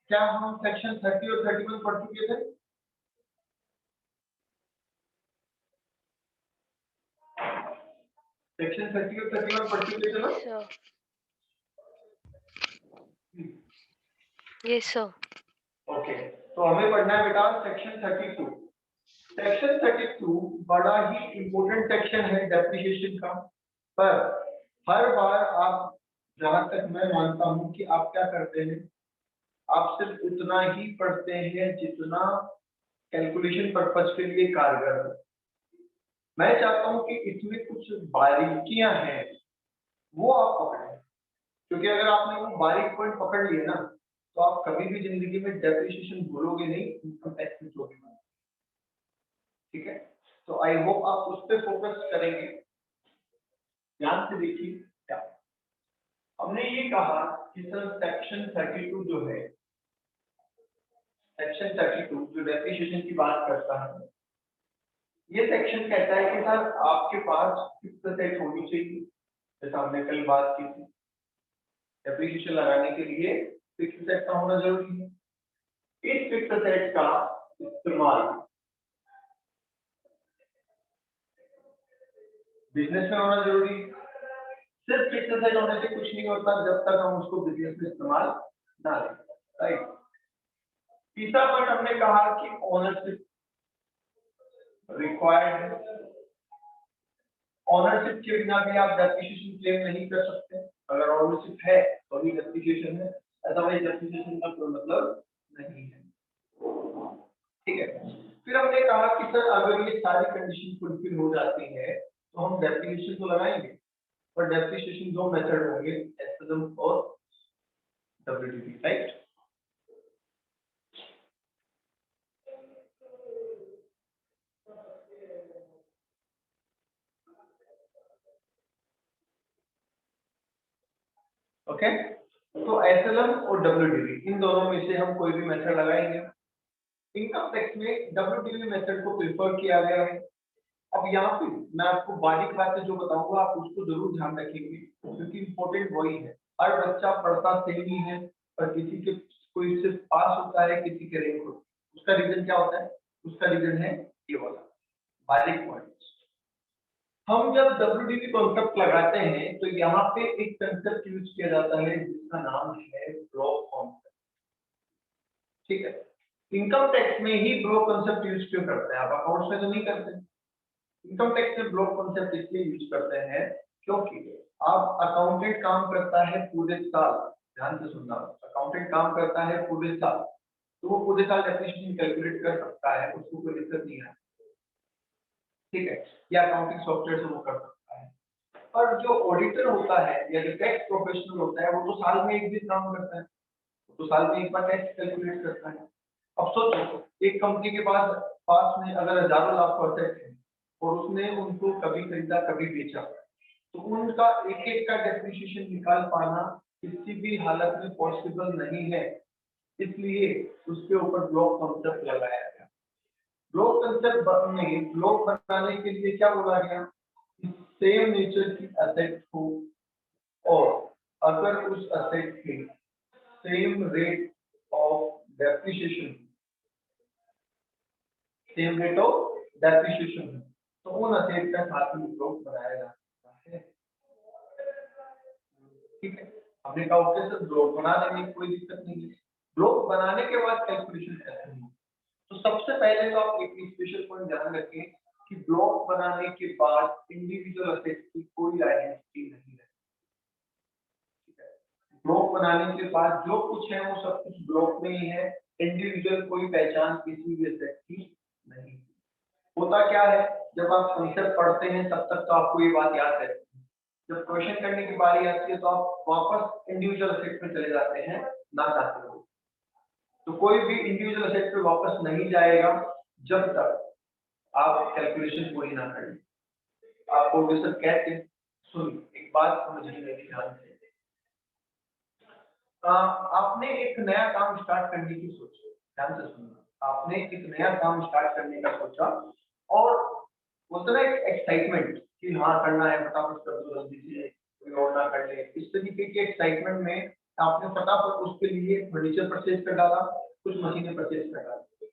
क्या हम सेक्शन 30 और 31 पढ़ चुके थे? सेक्शन 30 और 31 पढ़ चुके थे ना? Yes sir. ओके, तो हमें पढ़ना है बेटा सेक्शन 32। सेक्शन 32 बड़ा ही इंपॉर्टेंट सेक्शन है डेप्रिसिएशन का, पर हर बार आप, जहां तक मैं मानता हूं कि आप क्या करते हैं, आप सिर्फ उतना ही पढ़ते हैं जितना कैलकुलेशन पर्पज के लिए कारगर है। मैं चाहता हूं कि इसमें कुछ बारीकियां हैं वो आप पकड़ें, क्योंकि अगर आपने वो बारीक पॉइंट पकड़ लिए ना तो आप कभी भी जिंदगी में डेप्रिसिएशन भूलोगे नहीं, इनकम टैक्स में जो भी बना। ठीक है, तो आई होप आप उस पर फोकस करेंगे। ध्यान से देखिए, क्या हमने ये कहा कि सर सेक्शन 32 जो है, सेक्शन 32 जो डेप्रिसिएशन की बात करता है, ये सेक्शन कहता है कि सर आपके पास फिक्स एसेट होनी चाहिए, जैसा हमने कल बात की थी। डेप्रिसिएशन लगाने के लिए फिक्स एसेट का होना जरूरी है। इस फिक्स एसेट का इस्तेमाल बिजनेस में होना जरूरी है। सिर्फ फिक्स एसेट होने से कुछ नहीं होता जब तक हम उसको बिजनेस में इस्तेमाल ना करें, राइट। तीसरा पॉइंट हमने कहा कि ओनरशिप रिक्वायर्ड है। ओनरशिप के बिना भी आप डेप्रिसिएशन क्लेम नहीं कर सकते। अगर ओनरशिप है तो भी डेप्रिसिएशन है, अदरवाइज डेप्रिसिएशन का कोई मतलब नहीं है। ठीक है, फिर हमने कहा कि सर अगर ये सारी कंडीशन फुलफिल हो जाती है तो हम डेप्रिसिएशन तो लगाएंगे, और डेप्रिसिएशन दो मेथड होंगे, एसएलएम और डब्ल्यूडीवी, राइट। ओके, तो एसएलएम और डब्ल्यूडीवी इन दोनों में से हम कोई भी मेथड लगाएंगे। इनकम टैक्स में डब्ल्यूडीवी मेथड को प्रेफर किया गया है। अब यहाँ पे मैं आपको बारीक बातें जो बताऊंगा आप उसको जरूर ध्यान रखेंगे, क्योंकि इंपॉर्टेंट वही है। हर बच्चा पढ़ता सेम ही है, पर किसी के कोई सिर्फ पास होता है, किसी के रैंक होती है। उसका रीजन क्या होता है? उसका रीजन है ये वाला बारीक पॉइंट। हम जब डब्ल्यूडीवी कॉन्सेप्ट लगाते हैं तो यहाँ पे एक कंसेप्ट यूज किया जाता है जिसका नाम है ब्लॉक कॉन्सेप्ट। ठीक है, इनकम टैक्स में ही ब्लॉक कॉन्सेप्ट यूज क्यों करते हैं? आप अकाउंट्स में तो नहीं करते। इनकम टैक्स में ब्लॉक कॉन्सेप्ट इसलिए यूज करते हैं क्योंकि आप अकाउंटेंट काम करता है पूरे साल, ध्यान से सुनना, अकाउंटेंट काम करता है पूरे साल, तो वो पूरे साल डेप्रिसिएशन कैलकुलेट कर सकता है, उसको कोई दिक्कत नहीं है। ठीक है, या अकाउंटिंग सॉफ्टवेयर से वो कर सकता है। और जो ऑडिटर होता है या जो टैक्स प्रोफेशनल होता है वो तो साल में एक दिन काम करता है, वो तो साल में एक बार टैक्स कैलकुलेट करता है। अब सोचो एक कंपनी के पास में अगर हजारों लाख का असेट है और उसने उनको कभी खरीदा कभी बेचा, तो उनका एक एक का डेप्रिसिएशन निकाल पाना किसी भी हालत में पॉसिबल नहीं है। इसलिए उसके ऊपर ब्लॉक कॉन्सेप्ट लगाया गया। ब्लॉक कंसेप्ट में ब्लॉक बनाने के लिए क्या बोला गया? सेम नेचर की एसेट हो और अगर उस एसेट के same rate of depreciation, same rate of depreciation तो उन एसेट का साथ में ब्लॉक बनाया जा सकता है। ठीक है, हमने कहा ओके सर ब्लॉक बनाने में कोई दिक्कत नहीं है। ब्लॉक बनाने के बाद कैलकुलेशन कैसे होगी? तो सबसे पहले तो आप एक स्पेशल पॉइंट ध्यान रखें कि ब्लॉक बनाने के बाद इंडिविजुअल एसेट की कोई आइडेंटिटी नहीं है। ठीक है, ब्लॉक बनाने के बाद जो कुछ है वो सब कुछ ब्लॉक में ही है, इंडिविजुअल कोई पहचान किसी भी एसेट की नहीं। होता क्या है, जब आप कॉन्सेप्ट पढ़ते हैं तब तक तो आपको ये बात याद है, जब क्वेश्चन करने की बारी आती है तो आप वापस इंडिविजुअल एसेट में चले जाते हैं ना चाहते हो। तो कोई भी इंडिविजुअल एसेट पे वापस नहीं जाएगा जब तक आप कैलकुलेशन पूरी ना करें। आपको सर कहते सुनिए एक बात समझिए मेरी ध्यान से। आपने एक नया काम स्टार्ट करने की सोची, ध्यान से सुनना, आपने एक नया काम स्टार्ट करने का सोचा और उतना एक्साइटमेंट कि हाँ करना है फटाफट कर दो जल्दी से, कोई और ना कर ले, इस तरीके के एक्साइटमेंट में आपने फटाफट उसके लिए फर्नीचर परचेज कर डाला, कुछ मशीनें परचेज कर डाली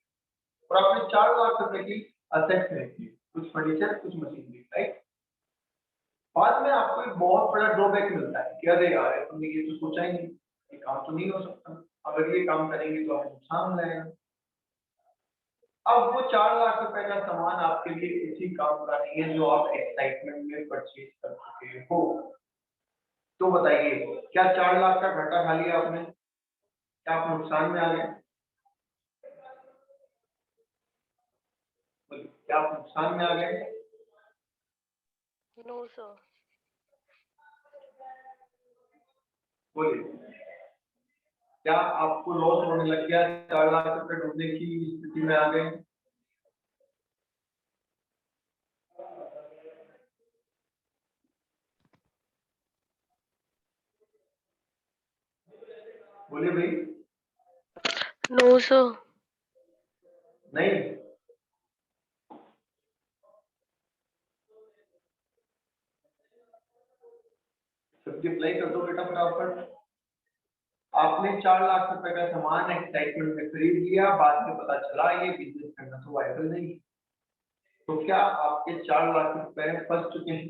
और आपने 4 लाख रुपए की असेट खरीदी, कुछ फर्नीचर कुछ मशीनरी, राइट। बाद में आपको एक बहुत बड़ा ड्रॉबैक मिलता है कि अरे यार तुमने ये तो सोचा ही नहीं, ये काम तो नहीं हो सकता, अगर ये काम करेंगे तो हमें नुकसान हो जाएगा। अब वो 4 लाख रुपए का सामान आपके लिए इसी काम का नहीं है जो आप एक्साइटमेंट में परचेज कर चुके हो। तो बताइए क्या 4 लाख का घाटा खा लिया आपने? क्या आप नुकसान में आ गए? बोलिए, क्या आप नुकसान में आ गए? No sir. बोलिए, क्या आपको लॉस होने लग गया? 4 लाख रुपए डूबने की स्थिति में आ गए? बोलिए भाई। No sir. नहीं, मल्टीप्लाई कर दो बेटा फटाफट। आपने 4 लाख रुपए का सामान एक्साइटमेंट में खरीद लिया, बाद में पता चला ये बिजनेस करना तो वायबल नहीं। तो क्या आपके 4 लाख रुपए फंस चुके हैं?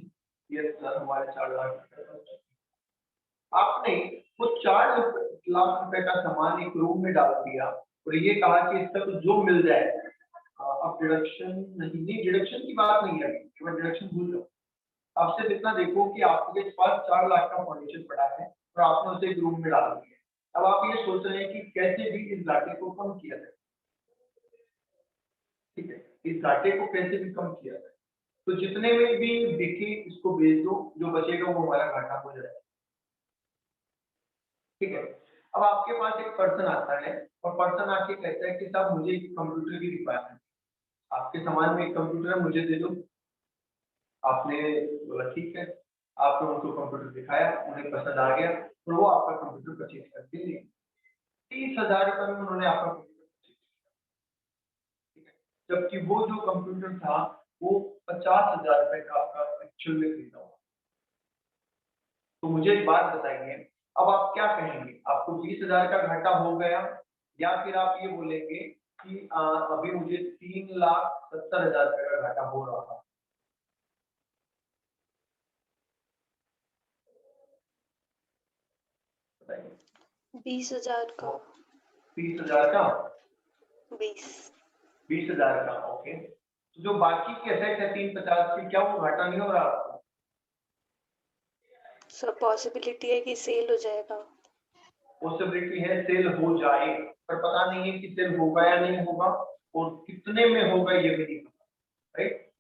यस सर, हमारे 4 लाख रुपए फंस चुके हैं। आपने वो 4 लाख रुपए का सामान एक रूम में डाल दिया और ये कहा कि इसका तो जो मिल जाए, अब डिडक्शन नहीं, डिडक्शन की बात नहीं है, केवल डिडक्शन भूल लो। आप सिर्फ इतना देखो कि आपके पास 4 लाख का फर्नीचर पड़ा है और आपने उसे एक रूम में डाल दिया। अब आप ये सोच रहे हैं कि कैसे भी इस घाटे को कम किया जाए, ठीक है, इस घाटे को कैसे भी कम किया जाए। तो जितने में भी बिके इसको बेच दो, जो बचेगा वो हमारा घाटा हो जाएगा, ठीक है। अब आपके पास एक पर्सन आता है और पर्सन आके कहता है कि साहब मुझे एक कंप्यूटर की रिक्वायरमेंट, आपके सामान में एक कंप्यूटर है, मुझे दे दो। आपने बोला ठीक है, आपने उनको कंप्यूटर दिखाया, उन्हें पसंद आ गया और वो आपका कंप्यूटर परचेज करके ले 30,000 रुपए में उन्होंने आपका कंप्यूटर परचेज किया, ठीक है। जबकि वो जो कंप्यूटर था वो 50,000 रुपए का आपका एक्चुअल में खरीदा हुआ। तो मुझे एक बात बताइए, अब आप क्या कहेंगे, आपको 20,000 का घाटा हो गया या फिर आप ये बोलेंगे कि अभी मुझे 3,70,000 रुपए का घाटा हो रहा है? बताइए। 20,000 का। 30,000 का? 20। 20,000 का, ओके। तो जो बाकी की असेट है 350 की, क्या वो घाटा नहीं हो रहा आपको? सर पॉसिबिलिटी है कि सेल हो जाएगा। पॉसिबिलिटी है सेल हो जाए, पर पता नहीं है कि सेल होगा या नहीं होगा और कितने में होगा ये भी नहीं पता, राइट।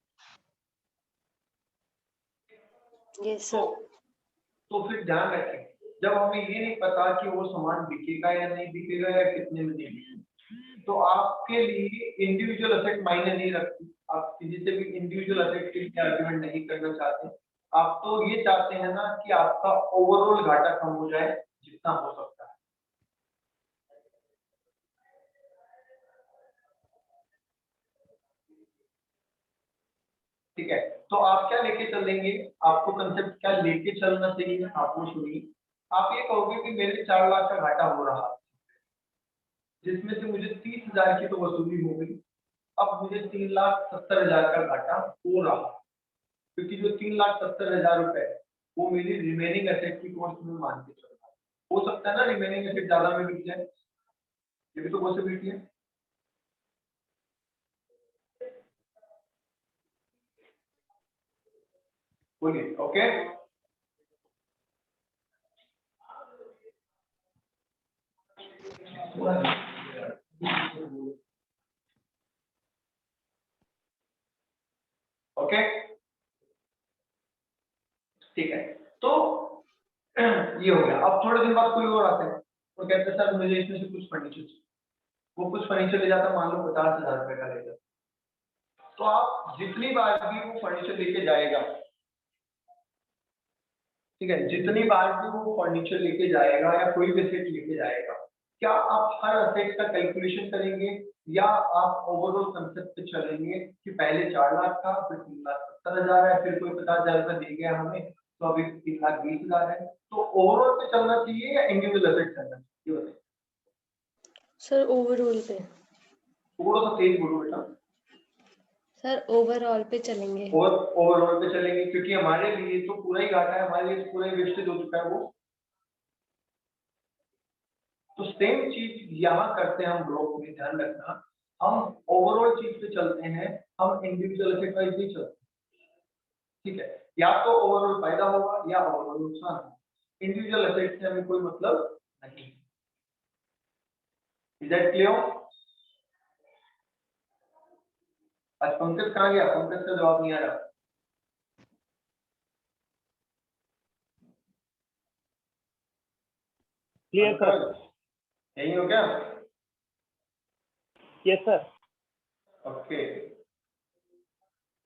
यस तो सर। तो फिर ध्यान रखें, जब हमें ये नहीं पता कि वो सामान बिकेगा या नहीं बिकेगा या कितने में नहीं बिकेगा, तो आपके लिए इंडिविजुअल असेट मायने नहीं रखती। आप किसी से भी इंडिविजुअल असेट के लिए आर्ग्यूमेंट नहीं करना चाहते। आप तो ये चाहते हैं ना कि आपका ओवरऑल घाटा कम हो जाए जितना हो सकता है। ठीक है, तो आप क्या लेके चलेंगे, आपको कंसेप्ट क्या लेके चलना चाहिए, आप वो सुनिए। आप ये कहोगे कि मेरे 4 लाख का घाटा हो रहा है, जिसमें से मुझे 30,000 की तो वसूली हो गई, अब मुझे 3,70,000 का घाटा हो रहा, क्योंकि जो 3,70,000 रुपए है वो मेरी रिमेनिंग एसेट की कॉस्ट में मान के चल रहा है। हो सकता है ना रिमेनिंग एसेट ज्यादा में बिक जाए, ये भी तो पॉसिबिलिटी है। बोलिए, ओके। ओके, ठीक है। तो ये हो गया। अब थोड़े दिन बाद कोई और आता है और कहते हैं सर मुझे इसमें से कुछ फर्नीचर चाहिए। वो कुछ फर्नीचर ले जाता, मान लो 50,000 रुपए का ले जाता। तो आप जितनी बार भी वो फर्नीचर लेके जाएगा, ठीक है, जितनी बार भी वो फर्नीचर लेके जाएगा या कोई भी सेट लेके जाएगा, क्या आप हर असेट का कैलकुलेशन करेंगे या आप ओवरऑल कंसेप्ट पे चलेंगे कि पहले 4 लाख था, फिर 3,70,000 है, फिर कोई 50,000 रुपए दे गया हमें, तो अभी 1,20,000 है, तो ओवरऑल पे चलना चाहिए या इंडिविजुअल एसेट चलना चाहिए, ये बताइए। सर ओवरऑल पे। थोड़ा सा तेज बोलो बेटा। सर ओवरऑल पे चलेंगे। और ओवरऑल पे चलेंगे, क्योंकि हमारे लिए तो पूरा ही घाटा है, हमारे लिए पूरा ही वेस्टेज हो चुका है वो। तो सेम चीज यहाँ करते हैं हम ब्लॉक में, ध्यान रखना, हम ओवरऑल चीज पे चलते हैं, हम इंडिविजुअल एसेट वाइज नहीं चलते, ठीक है। या तो ओवरऑल फायदा होगा या ओवरऑल नुकसान होगा, इंडिविजुअल एसेट से हमें कोई मतलब नहीं। Is that clear? आज पंकज कहाँ गया? पंकज का जवाब नहीं आ रहा। Clear sir. यही हो क्या? Yes sir. ओके।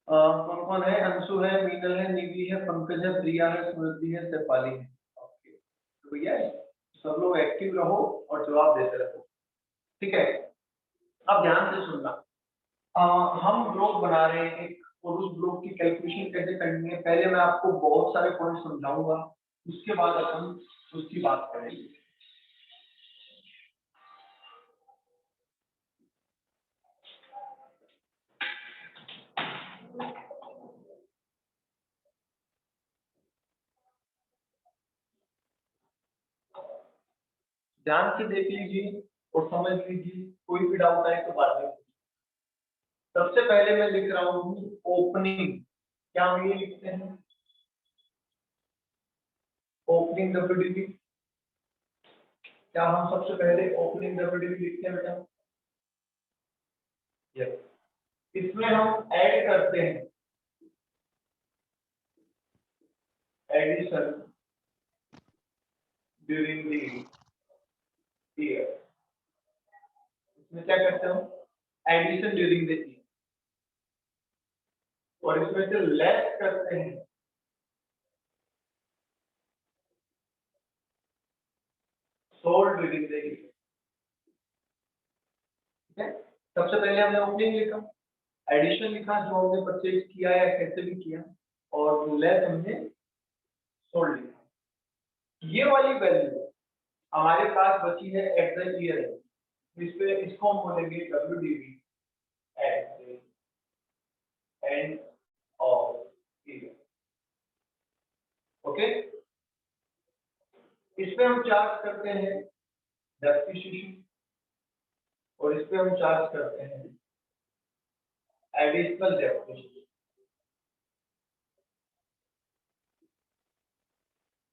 कौन कौन है? अंशु है, मीनल है, निधि है, पंकज है, प्रिया है, स्मृति है, शेफाली है। ओके, तो भैया सब लोग एक्टिव रहो और जवाब देते रहो, ठीक है। अब ध्यान से सुनना, हम ब्लॉक बना रहे हैं एक, और उस ब्लॉक की कैलकुलेशन कैसे करनी है, पहले मैं आपको बहुत सारे पॉइंट समझाऊंगा, उसके बाद अपन उसकी बात करेंगे। ध्यान से देख लीजिए और समझ लीजिए, कोई भी डाउट आए तो बात में। सबसे पहले मैं लिख रहा हूँ ओपनिंग, क्या हम ये लिखते हैं ओपनिंग डब्ल्यूडीपी? क्या हम सबसे पहले ओपनिंग डब्ल्यूडीपी लिखते हैं बेटा? यस। इसमें हम ऐड करते हैं एडिशन ड्यूरिंग द ईयर। इसमें क्या करते हैं हम? Addition during the year. और इसमें से लेस करते हैं सोल्ड ड्यूरिंग द ईयर, ठीक है। सबसे पहले हमने ओपनिंग लिखा, एडिशन लिखा जो हमने परचेज किया या कैसे भी किया, और लेस हमने सोल्ड लिखा। ये वाली वैल्यू हमारे पास बची है एट द ईयर, इस पे इसको हम बोलेंगे WDP at the end of year. Okay, इस पे हम चार्ज करते हैं डेप्रिसिएशन, और इस पे हम चार्ज करते हैं एडिशनल डेप्रिसिएशन।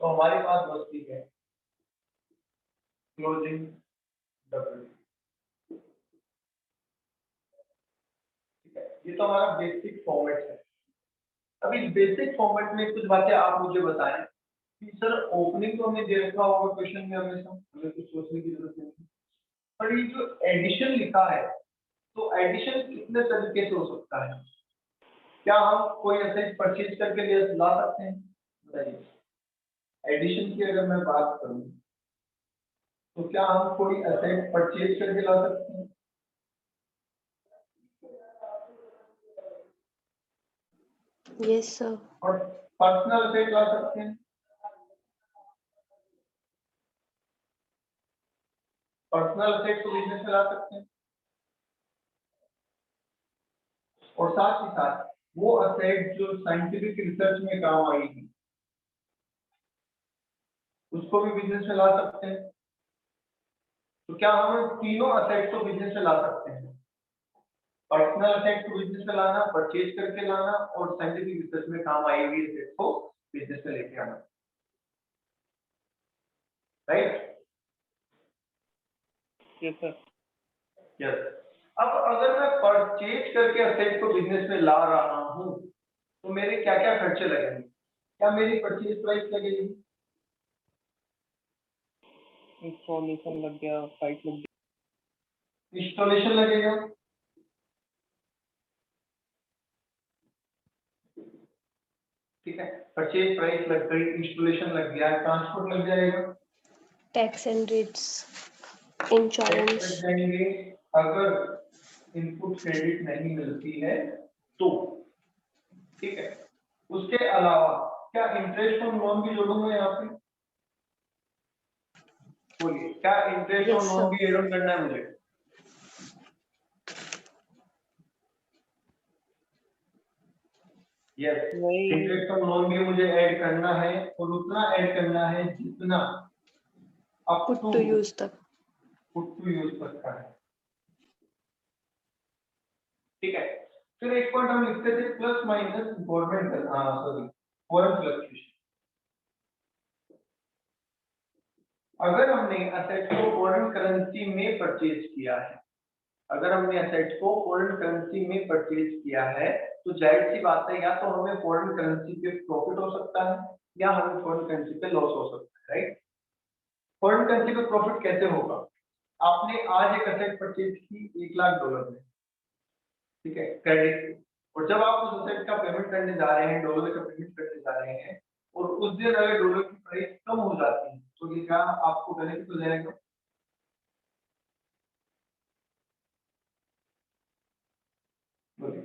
तो हमारे पास बचती है क्लोजिंग डब्ल्यूडीपी, ठीक है। ये तो हमारा बेसिक फॉर्मेट है। अब इस बेसिक फॉर्मेट में कुछ बातें आप मुझे बताएं कि सर ओपनिंग तो हमें दे रखा होगा क्वेश्चन में, हमेशा हमें कुछ सोचने की जरूरत नहीं, पर ये जो एडिशन लिखा है, तो एडिशन कितने तरीके से हो सकता है? क्या हम कोई एसेट परचेज करके ला सकते हैं? बताइए। एडिशन की अगर मैं बात करूं तो क्या हम कोई एसेट परचेज करके ला सकते हैं? Yes sir. और पर्सनल एसेट ला सकते हैं? पर्सनल एसेट को बिजनेस में ला सकते हैं, और साथ ही साथ वो एसेट जो साइंटिफिक रिसर्च में काम आएगी उसको भी बिजनेस में ला सकते हैं। तो क्या हम तीनों एसेट को बिजनेस में ला सकते हैं? पर्सनल एसेट को बिजनेस में लाना, परचेज करके लाना, और साइंटिफिक रिसर्च में काम आई हुई एसेट को बिजनेस में लेके आना, राइट? Yes sir. यस। अब अगर मैं परचेज करके एसेट को बिजनेस में ला रहा हूं तो मेरे क्या क्या खर्चे लगेंगे? क्या मेरी परचेज प्राइस लगेगी? इंस्टॉलेशन लग गया, साइट लग गया, इंस्टॉलेशन लगेगा, ठीक है। परचेज प्राइस लग गई, इंस्टॉलेशन लग गया, ट्रांसपोर्ट लग जाएगा, tax and rates, insurance. Tax लग जाएंगे अगर इनपुट क्रेडिट नहीं मिलती है तो, ठीक है। उसके अलावा क्या इंटरेस्ट ऑन लोन भी जोड़ूंगा यहाँ पे? बोलिए, क्या interest on Yes, loan sir. भी एड ऑन करना है मुझे? यस, वही इंटरेस्ट ऑन लोन भी मुझे ऐड करना है, और उतना ऐड करना है जितना up Put to to use तक. पुट टू यूज तक का है। ठीक है, फिर एक पॉइंट हम लिखते थे plus minus government, sorry, foreign fluctuation. अगर हमने असेट को फॉरेन करेंसी में परचेज किया है, अगर हमने असेट को फॉरेन करेंसी में परचेज किया है, तो जाहिर सी बात है या तो हमें फॉरेन करेंसी पे प्रॉफिट हो सकता है या हमें फॉरेन करेंसी पे लॉस हो सकता है, राइट? फॉरेन करेंसी पे प्रॉफिट कैसे होगा? आपने आज एक असेट परचेज की $1,00,000 में, ठीक है, क्रेडिट, और जब आप उस असेट का पेमेंट करने जा रहे हैं, डॉलर का पेमेंट करने जा रहे हैं, और उस दिन अगर डॉलर की प्राइस कम हो जाती है, तो ये क्या आपको बेनिफिट हो जाएगा?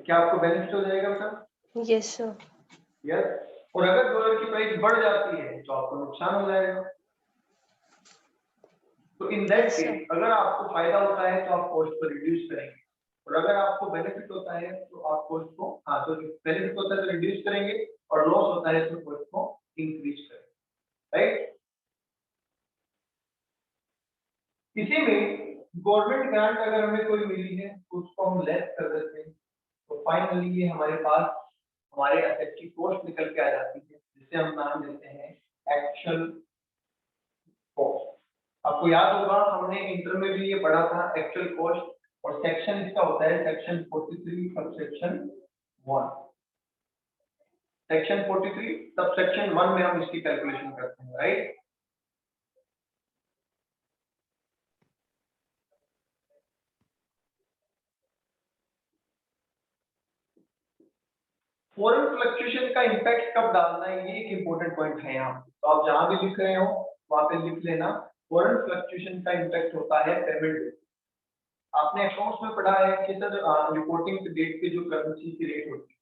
क्या आपको बेनिफिट हो जाएगा सर? Yes, sir. यस। और अगर डॉलर की प्राइस बढ़ जाती है तो आपको नुकसान हो जाएगा। तो in that Yes, sir. Case अगर आपको फायदा होता है तो आप कॉस्ट को रिड्यूस करेंगे, और अगर आपको बेनिफिट होता है तो आप कॉस्ट को, हाँ, तो बेनिफिट होता है तो रिड्यूस करेंगे, और लॉस होता है तो कॉस्ट को इंक्रीज करेंगे, राइट? इसी में गवर्नमेंट ग्रांट अगर हमें कोई मिली है तो उसको हम लेस कर देते हैं, तो फाइनली ये हमारे पास हमारे एसेट की कॉस्ट निकल के आ जाती है, जिसे हम नाम देते हैं एक्चुअल कॉस्ट। आपको याद होगा हमने इंटर में भी ये पढ़ा था एक्चुअल कॉस्ट, और सेक्शन इसका होता है सेक्शन 43 सबसेक्शन 1। सेक्शन 43 सबसेक्शन 1 में हम इसकी कैलकुलेशन करते हैं, राइट? फॉरेन फ्लक्चुएशन का इंपैक्ट कब डालना है, ये एक इंपॉर्टेंट पॉइंट है यहाँ पे। तो आप जहां भी लिख रहे हो वहां पे लिख लेना, फॉरेन फ्लक्चुएशन का इंपैक्ट होता है पेमेंट। आपने अकाउंट्स में पढ़ा है कि सर रिपोर्टिंग के डेट पे जो करेंसी की रेट होती है,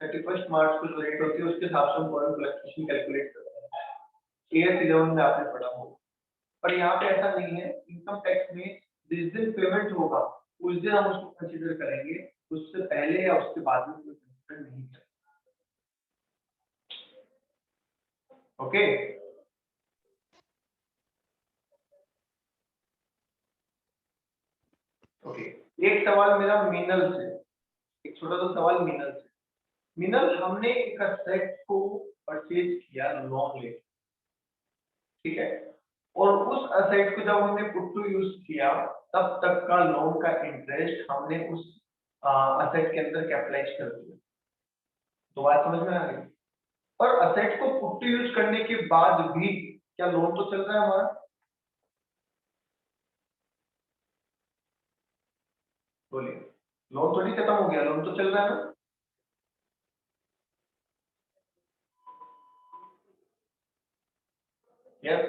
31 मार्च को जो रेट होती है उसके हिसाब से हम फॉरेन फ्लक्चुएशन कैलकुलेट करते हैं। AS 11 में आपने पढ़ा होगा, पर यहाँ पे ऐसा नहीं है। इनकम टैक्स में जिस दिन पेमेंट होगा उस दिन हम उसको कंसीडर करेंगे, उससे पहले या उसके बाद में कोई कंसीडर नहीं करेंगे। Okay, okay. एक सवाल मेरा मीनल से, एक छोटा सा सवाल मीनल से। मीनल, हमने एक असेट को परचेज किया लोन लेके, ठीक है, और उस असेट को जब हमने पुट टू यूज किया तब तक का लोन का इंटरेस्ट हमने उस असेट के अंदर कैपिटलाइज कर दिया। तो बात समझ में आ गई? और असेट को पुट टू यूज करने के बाद भी क्या लोन तो चल रहा है हमारा? बोलिए, लोन थोड़ी खत्म हो गया, लोन तो चल रहा है ना? यस।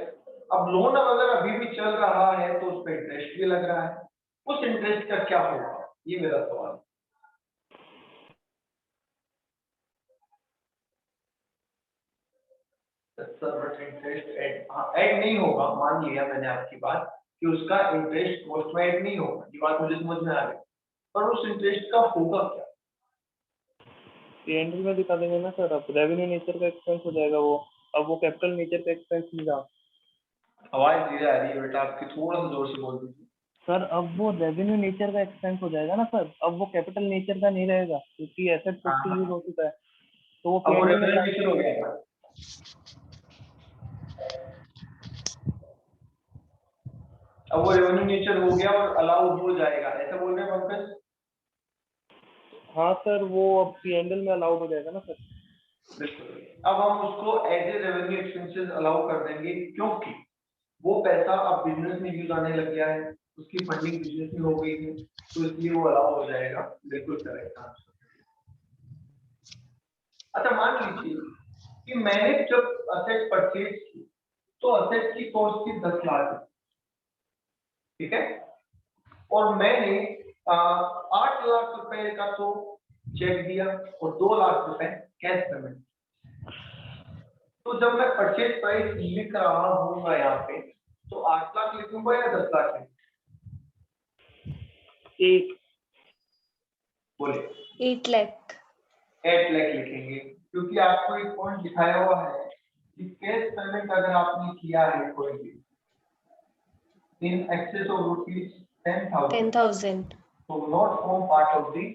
अब लोन अगर अभी भी चल रहा है तो उस पर इंटरेस्ट भी लग रहा है, उस इंटरेस्ट का क्या होगा, ये मेरा सवाल है। इंटरेस्ट ऐड नहीं होगा, मान लिया मैंने आपकी बात कि उसका इंटरेस्ट कॉस्ट में ऐड नहीं होगा, ये बात मुझे समझ में आ गई, पर उस इंटरेस्ट का होगा क्या? P&L में दिखा देंगे ना सर, अब रेवेन्यू नेचर का एक्सपेंस हो जाएगा वो, अब वो कैपिटल नेचर का एक्सपेंस नहीं रहा। आवाज धीरे आ रही है बेटा आपकी, थोड़ा सा जोर से बोल दीजिए। सर अब वो रेवेन्यू नेचर का एक्सपेंस हो जाएगा ना सर, अब वो कैपिटल नेचर का नहीं रहेगा क्योंकि एसेट पुट टू यूज हो चुका है, तो वो अब वो P&L में रेवेन्यू ट्रांसफर हो हो गया, जाएगा। अब वो रेवेन्यू नेचर हो गया और अलाउ हो जाएगा, ऐसा बोल रहे हैं पंकज? हाँ सर, वो अब P&L में अलाउड हो जाएगा ना सर। बिल्कुल। अब हम उसको as a revenue expenses allow कर देंगे, क्योंकि वो पैसा अब बिजनेस में यूज आने लग गया है, उसकी फंडिंग बिजनेस में हो गई है, तो इसलिए वो अलाउ हो जाएगा। बिल्कुल करेक्ट आंसर। अच्छा, मान लीजिए कि मैंने जब असेट परचेज की तो असेट की कॉस्ट थी 10 लाख, ठीक है, और मैंने 8 लाख रुपए का तो चेक दिया और 2 लाख रुपए कैश पेमेंट। तो जब मैं परचेज प्राइस लिख रहा हूँ यहाँ पे, तो 8 लाख लिखूंगा या 10 लाख लिखूंगा? एक बोले 8 लाख। 8 लाख लिखेंगे, क्योंकि आपको एक पॉइंट दिखाया हुआ है कि कैश पेमेंट अगर आपने किया है कोई भी इन एक्सेस ऑफ रुपीज 10,000 10,000। तो not form part of the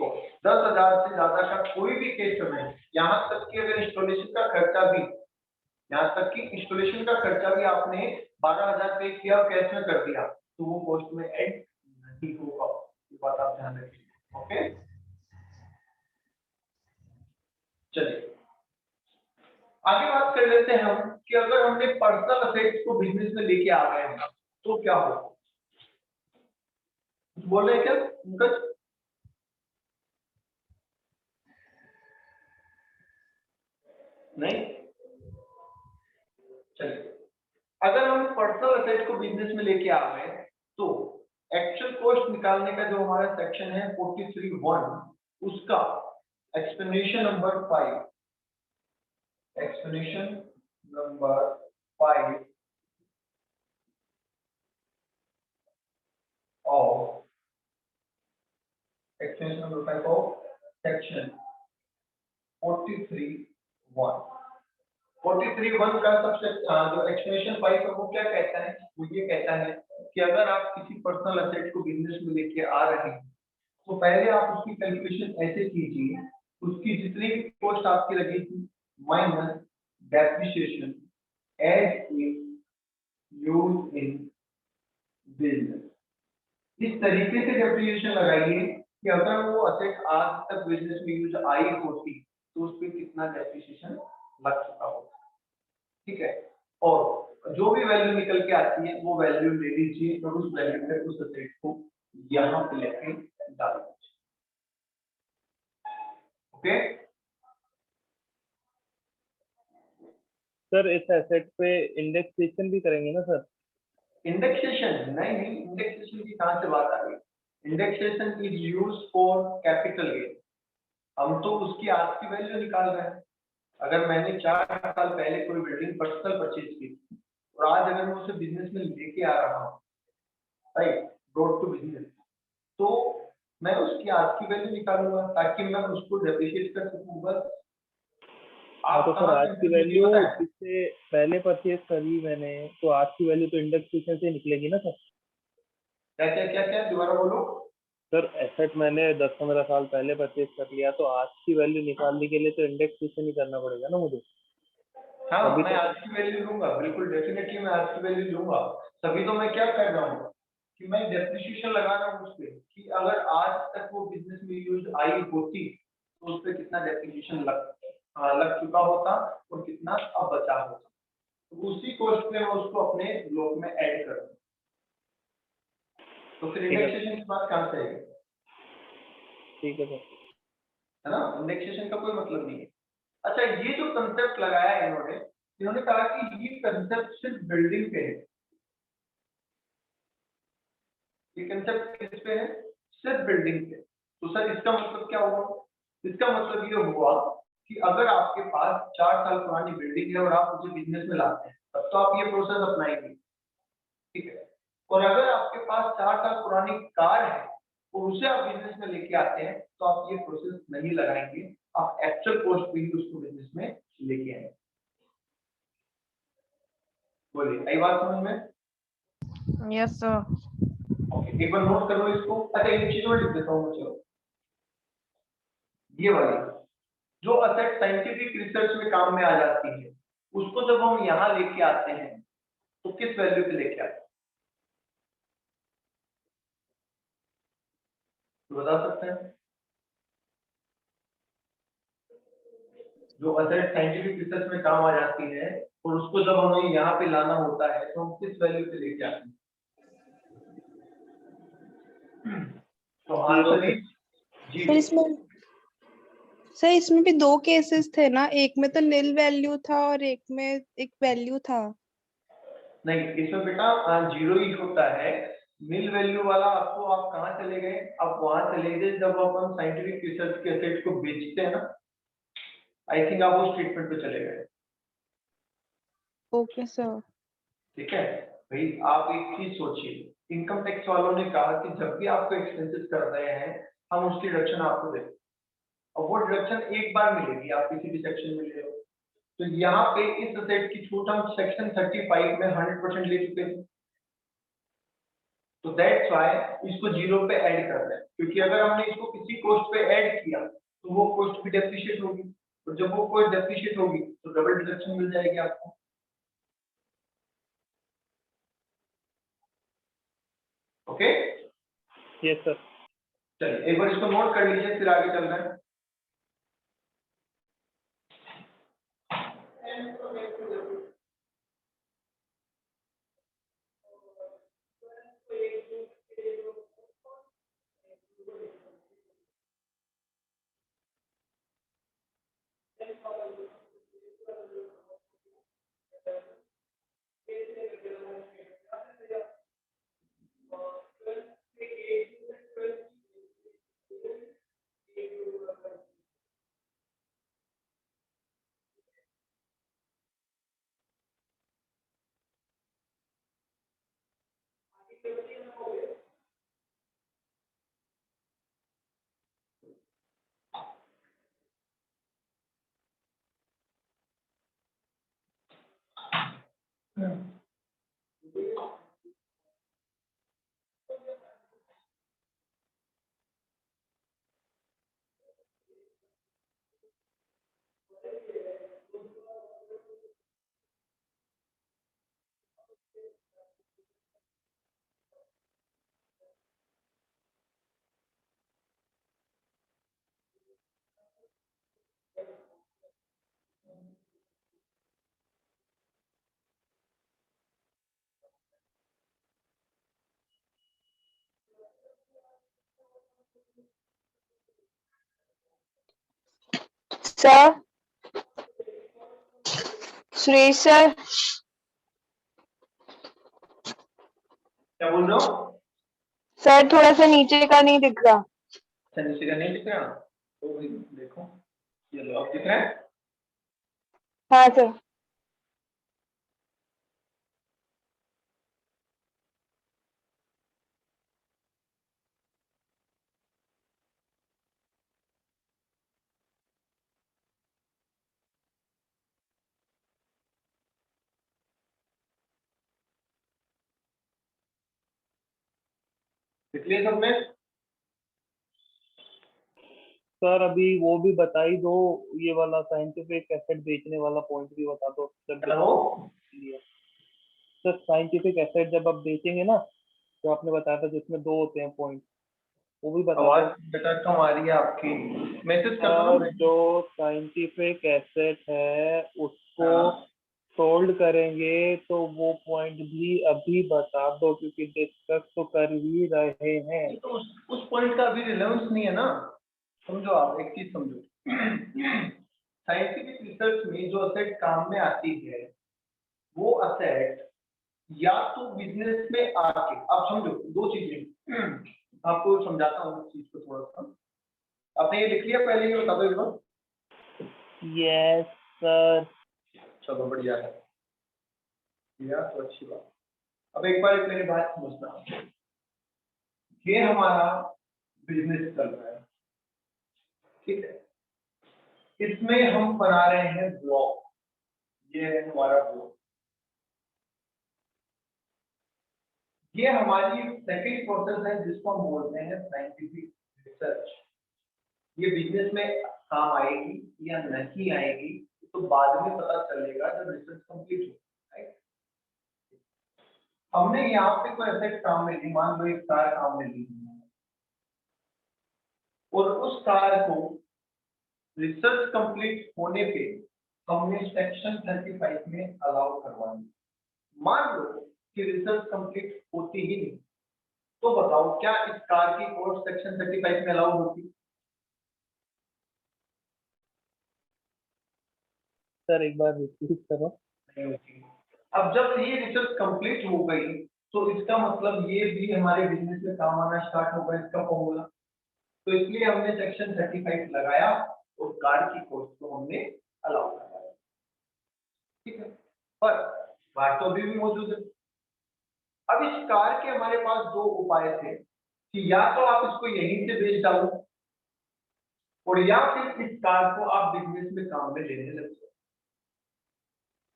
cost. 10,000 से ज्यादा का कोई भी कैश पेमेंट, यहाँ तक कि अगर इंस्टॉलेशन का खर्चा भी, यहाँ तक कि इंस्टॉलेशन का खर्चा भी आपने 12,000 पे किया और कैश में कर दिया, तो वो कॉस्ट में ऐड नहीं होगा। ये बात आप ध्यान रखिए। ओके, चलिए आगे बात कर लेते हैं हम कि अगर हमने पर्सनल असेट्स को बिजनेस में लेके आ गए हैं तो क्या होगा। कुछ बोल रहे हैं क्या पंकज? नहीं, चलिए अगर हम पर्सनल असेट को बिजनेस में लेके आ गए तो एक्चुअल कॉस्ट निकालने का जो हमारा सेक्शन है 43(1), उसका एक्सप्लेनेशन नंबर 5 of section 43(1). 43(1) का सबसे जो एक्सप्लेनेशन 5 है वो क्या कहता है, वो ये कहता है कि अगर आप किसी पर्सनल असेट को बिजनेस में लेके आ रहे हैं तो पहले आप उसकी कैलकुलेशन ऐसे कीजिए, उसकी जितनी भी कॉस्ट आपकी लगी थी minus depreciation as use in business. इस तरीके से डेप्रिसिएशन लगाइए कि अगर वो असेट आज तक बिजनेस में यूज आई होती तो उस पर कितना डेप्रिसिएशन लग चुका होगा। ठीक है, और जो भी वैल्यू निकल के आती है वो वैल्यू ले लीजिए और उस वैल्यू पे उस असेट को यहाँ पे लेके डाल दीजिए। ओके सर, इस एसेट पे इंडेक्सेशन भी करेंगे ना सर? इंडेक्सेशन नहीं, इंडेक्सेशन की कहां से बात आ गई? Indexation is use for capital gain. हम तो उसकी आज की वैल्यू निकाल रहे हैं। अगर मैंने 4 साल पहले कोई बिल्डिंग पर्सनल परचेज की और आज अगर मैं उसे बिजनेस में लेके आ रहा हूँ, राइट, ब्रॉड टू बिजनेस, तो मैं उसकी आज की वैल्यू निकालूंगा ताकि मैं उसको डेप्रिशिएट कर सकूं। बस हाँ, आप तो सर कहां आज से की वैल्यू बताएं? जिससे पहले परचेज करी मैंने, तो आज की वैल्यू तो इंडेक्सेशन से निकलेगी ना सर? क्या दोबारा बोलो। सर, एसेट मैंने 10-15 साल पहले परचेज कर लिया, तो आज की वैल्यू निकालने के लिए तो इंडेक्सेशन ही करना पड़ेगा ना मुझे? हाँ, अभी मैं तो आज की वैल्यू लूंगा, बिल्कुल डेफिनेटली मैं आज की वैल्यू लूंगा। तभी तो मैं क्या कर रहा हूँ कि मैं डेप्रिसिएशन लगा रहा हूँ उस पे कि अगर आज तक वो बिजनेस में यूज आई होती तो उस पे कितना डेप्रिसिएशन लग चुका होता और कितना अब बचा होता, तो उसी कॉस्ट पे मैं उसको अपने ब्लॉक में ऐड कर दूँ। तो फिर ठीक है, इंडेक्सेशन की बात कहाँ से आएगी? ठीक है सर। है ना, इंडेक्सेशन का कोई मतलब नहीं है। अच्छा, ये जो कंसेप्ट लगाया है इन्होंने इन्होंने कहा कि ये कंसेप्ट सिर्फ बिल्डिंग पे है। ये कंसेप्ट किस पे है? सिर्फ बिल्डिंग पे। तो सर इसका मतलब क्या हुआ? इसका मतलब ये हुआ कि अगर आपके पास 4 साल पुरानी बिल्डिंग है और आप उसे बिजनेस में लाते हैं तब तो आप ये प्रोसेस अपनाएंगे, ठीक है। और अगर आपके पास 4 साल पुरानी कार है और उसे आप बिजनेस में लेके आते हैं तो आप ये प्रोसेस नहीं लगाएंगे, आप एक्चुअल कॉस्ट पे ही उसको बिजनेस में लेके आएंगे। बोलिए, आई बात समझ में? Yes sir. ओके, एक बार नोट करो इसको। अच्छा, एक चीज और लिख देता हूँ, चलो ये वाली जो असेट साइंटिफिक रिसर्च में काम में आ जाती है उसको जब हम यहाँ लेके आते हैं तो किस वैल्यू पे लेके आते हैं, तो बता सकते हैं? जो असेट साइंटिफिक रिसर्च में काम आ जाती है और उसको जब हमें यहाँ पे लाना होता है तो हम किस वैल्यू पे लेके आते हैं? तो आंसर इज सर जीरो। इसमें भी 2 केसेस थे ना, एक में तो नील वैल्यू था और एक में एक वैल्यू था। नहीं, इसमें बेटा जीरो ही होता है। नील वैल्यू वाला आपको, आप कहाँ चले गए? आप वहां चले गए जब अपन साइंटिफिक रिसर्च के असेट को बेचते हैं ना, आई थिंक आप उस ट्रीटमेंट पे चले गए। Okay sir. ठीक है भाई, आप एक चीज सोचिए, इनकम टैक्स वालों ने कहा कि जब भी आपको एक्सपेंसेस कर रहे हैं हम उसकी डिडक्शन आपको दें, और वो डिडक्शन एक बार मिलेगी, आप किसी भी सेक्शन में ले रहे हो। तो यहाँ पे इस असेट की छूट हम सेक्शन 35 में 100% ले चुके हैं, तो दैट्स व्हाई इसको जीरो पे ऐड कर रहे हैं, क्योंकि अगर हमने इसको किसी कॉस्ट पे ऐड किया तो वो कॉस्ट भी डेप्रिशिएट होगी, और जब वो कॉस्ट डेप्रिशिएट होगी तो डबल डिडक्शन मिल जाएगी आपको। Okay yes sir. चलिए एक बार इसको नोट कर लीजिए, फिर आगे चल रहे हैं। सर, सुरेश सर, क्या बोल रहे हो? सर थोड़ा सा नीचे का नहीं दिख रहा। अच्छा नीचे का नहीं दिख रहा, तो भाई देखो, ये लो अब दिख रहा है। हाँ सर। दिख लिया सबने? सर अभी वो भी बता ही दो, ये वाला साइंटिफिक एसेट बेचने वाला पॉइंट भी बता दो जब हेलो सर साइंटिफिक एसेट जब आप बेचेंगे ना, जो आपने बताया था जिसमें दो होते हैं पॉइंट, वो भी बता आवाज दो। बेटा कम आ रही है आपकी, मैसेज कर दो और ना। जो साइंटिफिक एसेट है उसको हाँ। सोल्ड करेंगे तो वो पॉइंट भी अभी बता दो, क्योंकि डिस्कस तो कर ही रहे हैं। तो उस पॉइंट का अभी रिलेवेंस नहीं है ना, समझो आप एक चीज समझो, साइंटिफिक रिसर्च में जो असेट काम में आती है वो असेट या तो बिजनेस में आके, आप समझो दो चीजें, आपको समझाता हूँ इस चीज को थोड़ा सा। आपने ये लिख लिया पहले, ये बता दो एक बार। Yes sir. चलो बढ़िया है, या तो अच्छी बात। अब एक बार मेरी बात समझना, ये हमारा बिजनेस चल रहा है, ठीक है, इसमें हम बना रहे हैं ब्लॉक, ये है हमारा ब्लॉक, ये हमारी सेकंड प्रोसेस है जिसको हम बोलते हैं साइंटिफिक रिसर्च। ये बिजनेस में काम आएगी या नहीं आएगी तो बाद में पता चलेगा जब रिसर्च कंप्लीट हो, राइट। हमने यहाँ पे कोई एसेट काम में ली, मान लो एक कार काम में ली, और उस कार को रिसर्च कंप्लीट होने पे हमने सेक्शन 35 में अलाउ करवा दी। मान लो कि रिसर्च कंप्लीट होती ही नहीं, तो बताओ क्या इस कार की कॉस्ट सेक्शन 35 में अलाउ होती? सर एक बार रिपीट करो। नहीं होती। अब जब ये रिसर्च कंप्लीट हो गई तो इसका मतलब ये भी हमारे बिजनेस में काम आना स्टार्ट होगा, इसका फॉर्मूला। तो इसलिए हमने सेक्शन 35 लगाया और कार की कॉस्ट को हमने अलाउ कराया, ठीक है। पर कार तो अभी भी मौजूद है। अब इस कार के हमारे पास दो उपाय थे कि या तो आप इसको यहीं से बेच डालो और या फिर इस कार को आप बिजनेस में काम में लेने लग जाओ।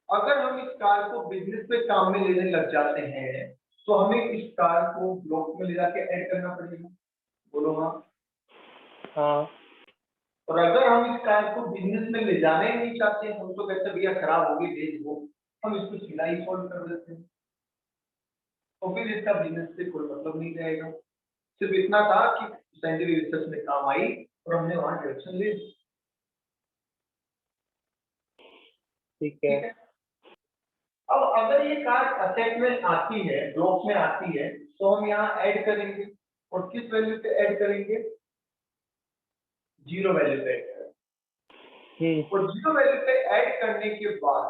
अगर हम इस कार को बिजनेस में काम में लेने लग जाते हैं तो हमें इस कार को ब्लॉक में ले जाके ऐड करना पड़ेगा। बोलो हाँ। हाँ और अगर हम इस कार को बिजनेस में ले जाना ही नहीं चाहते, हम तो कहते भैया खराब होगी भेज दो, हम इसको सीधा ही सॉल्व कर देते हैं, तो फिर इसका बिजनेस से कोई मतलब नहीं रहेगा। सिर्फ इतना था कि साइंटिफिक रिसर्च में काम आई और हमने वहां डायरेक्शन ले ली। ठीक है। ठीक है। अब अगर ये कार असेट में आती है, ब्लॉक में आती है, तो हम यहाँ ऐड करेंगे और किस वैल्यू पे ऐड करेंगे? 0 वैल्यू पे ऐड करेंगे। और 0 वैल्यू पे ऐड करने के बाद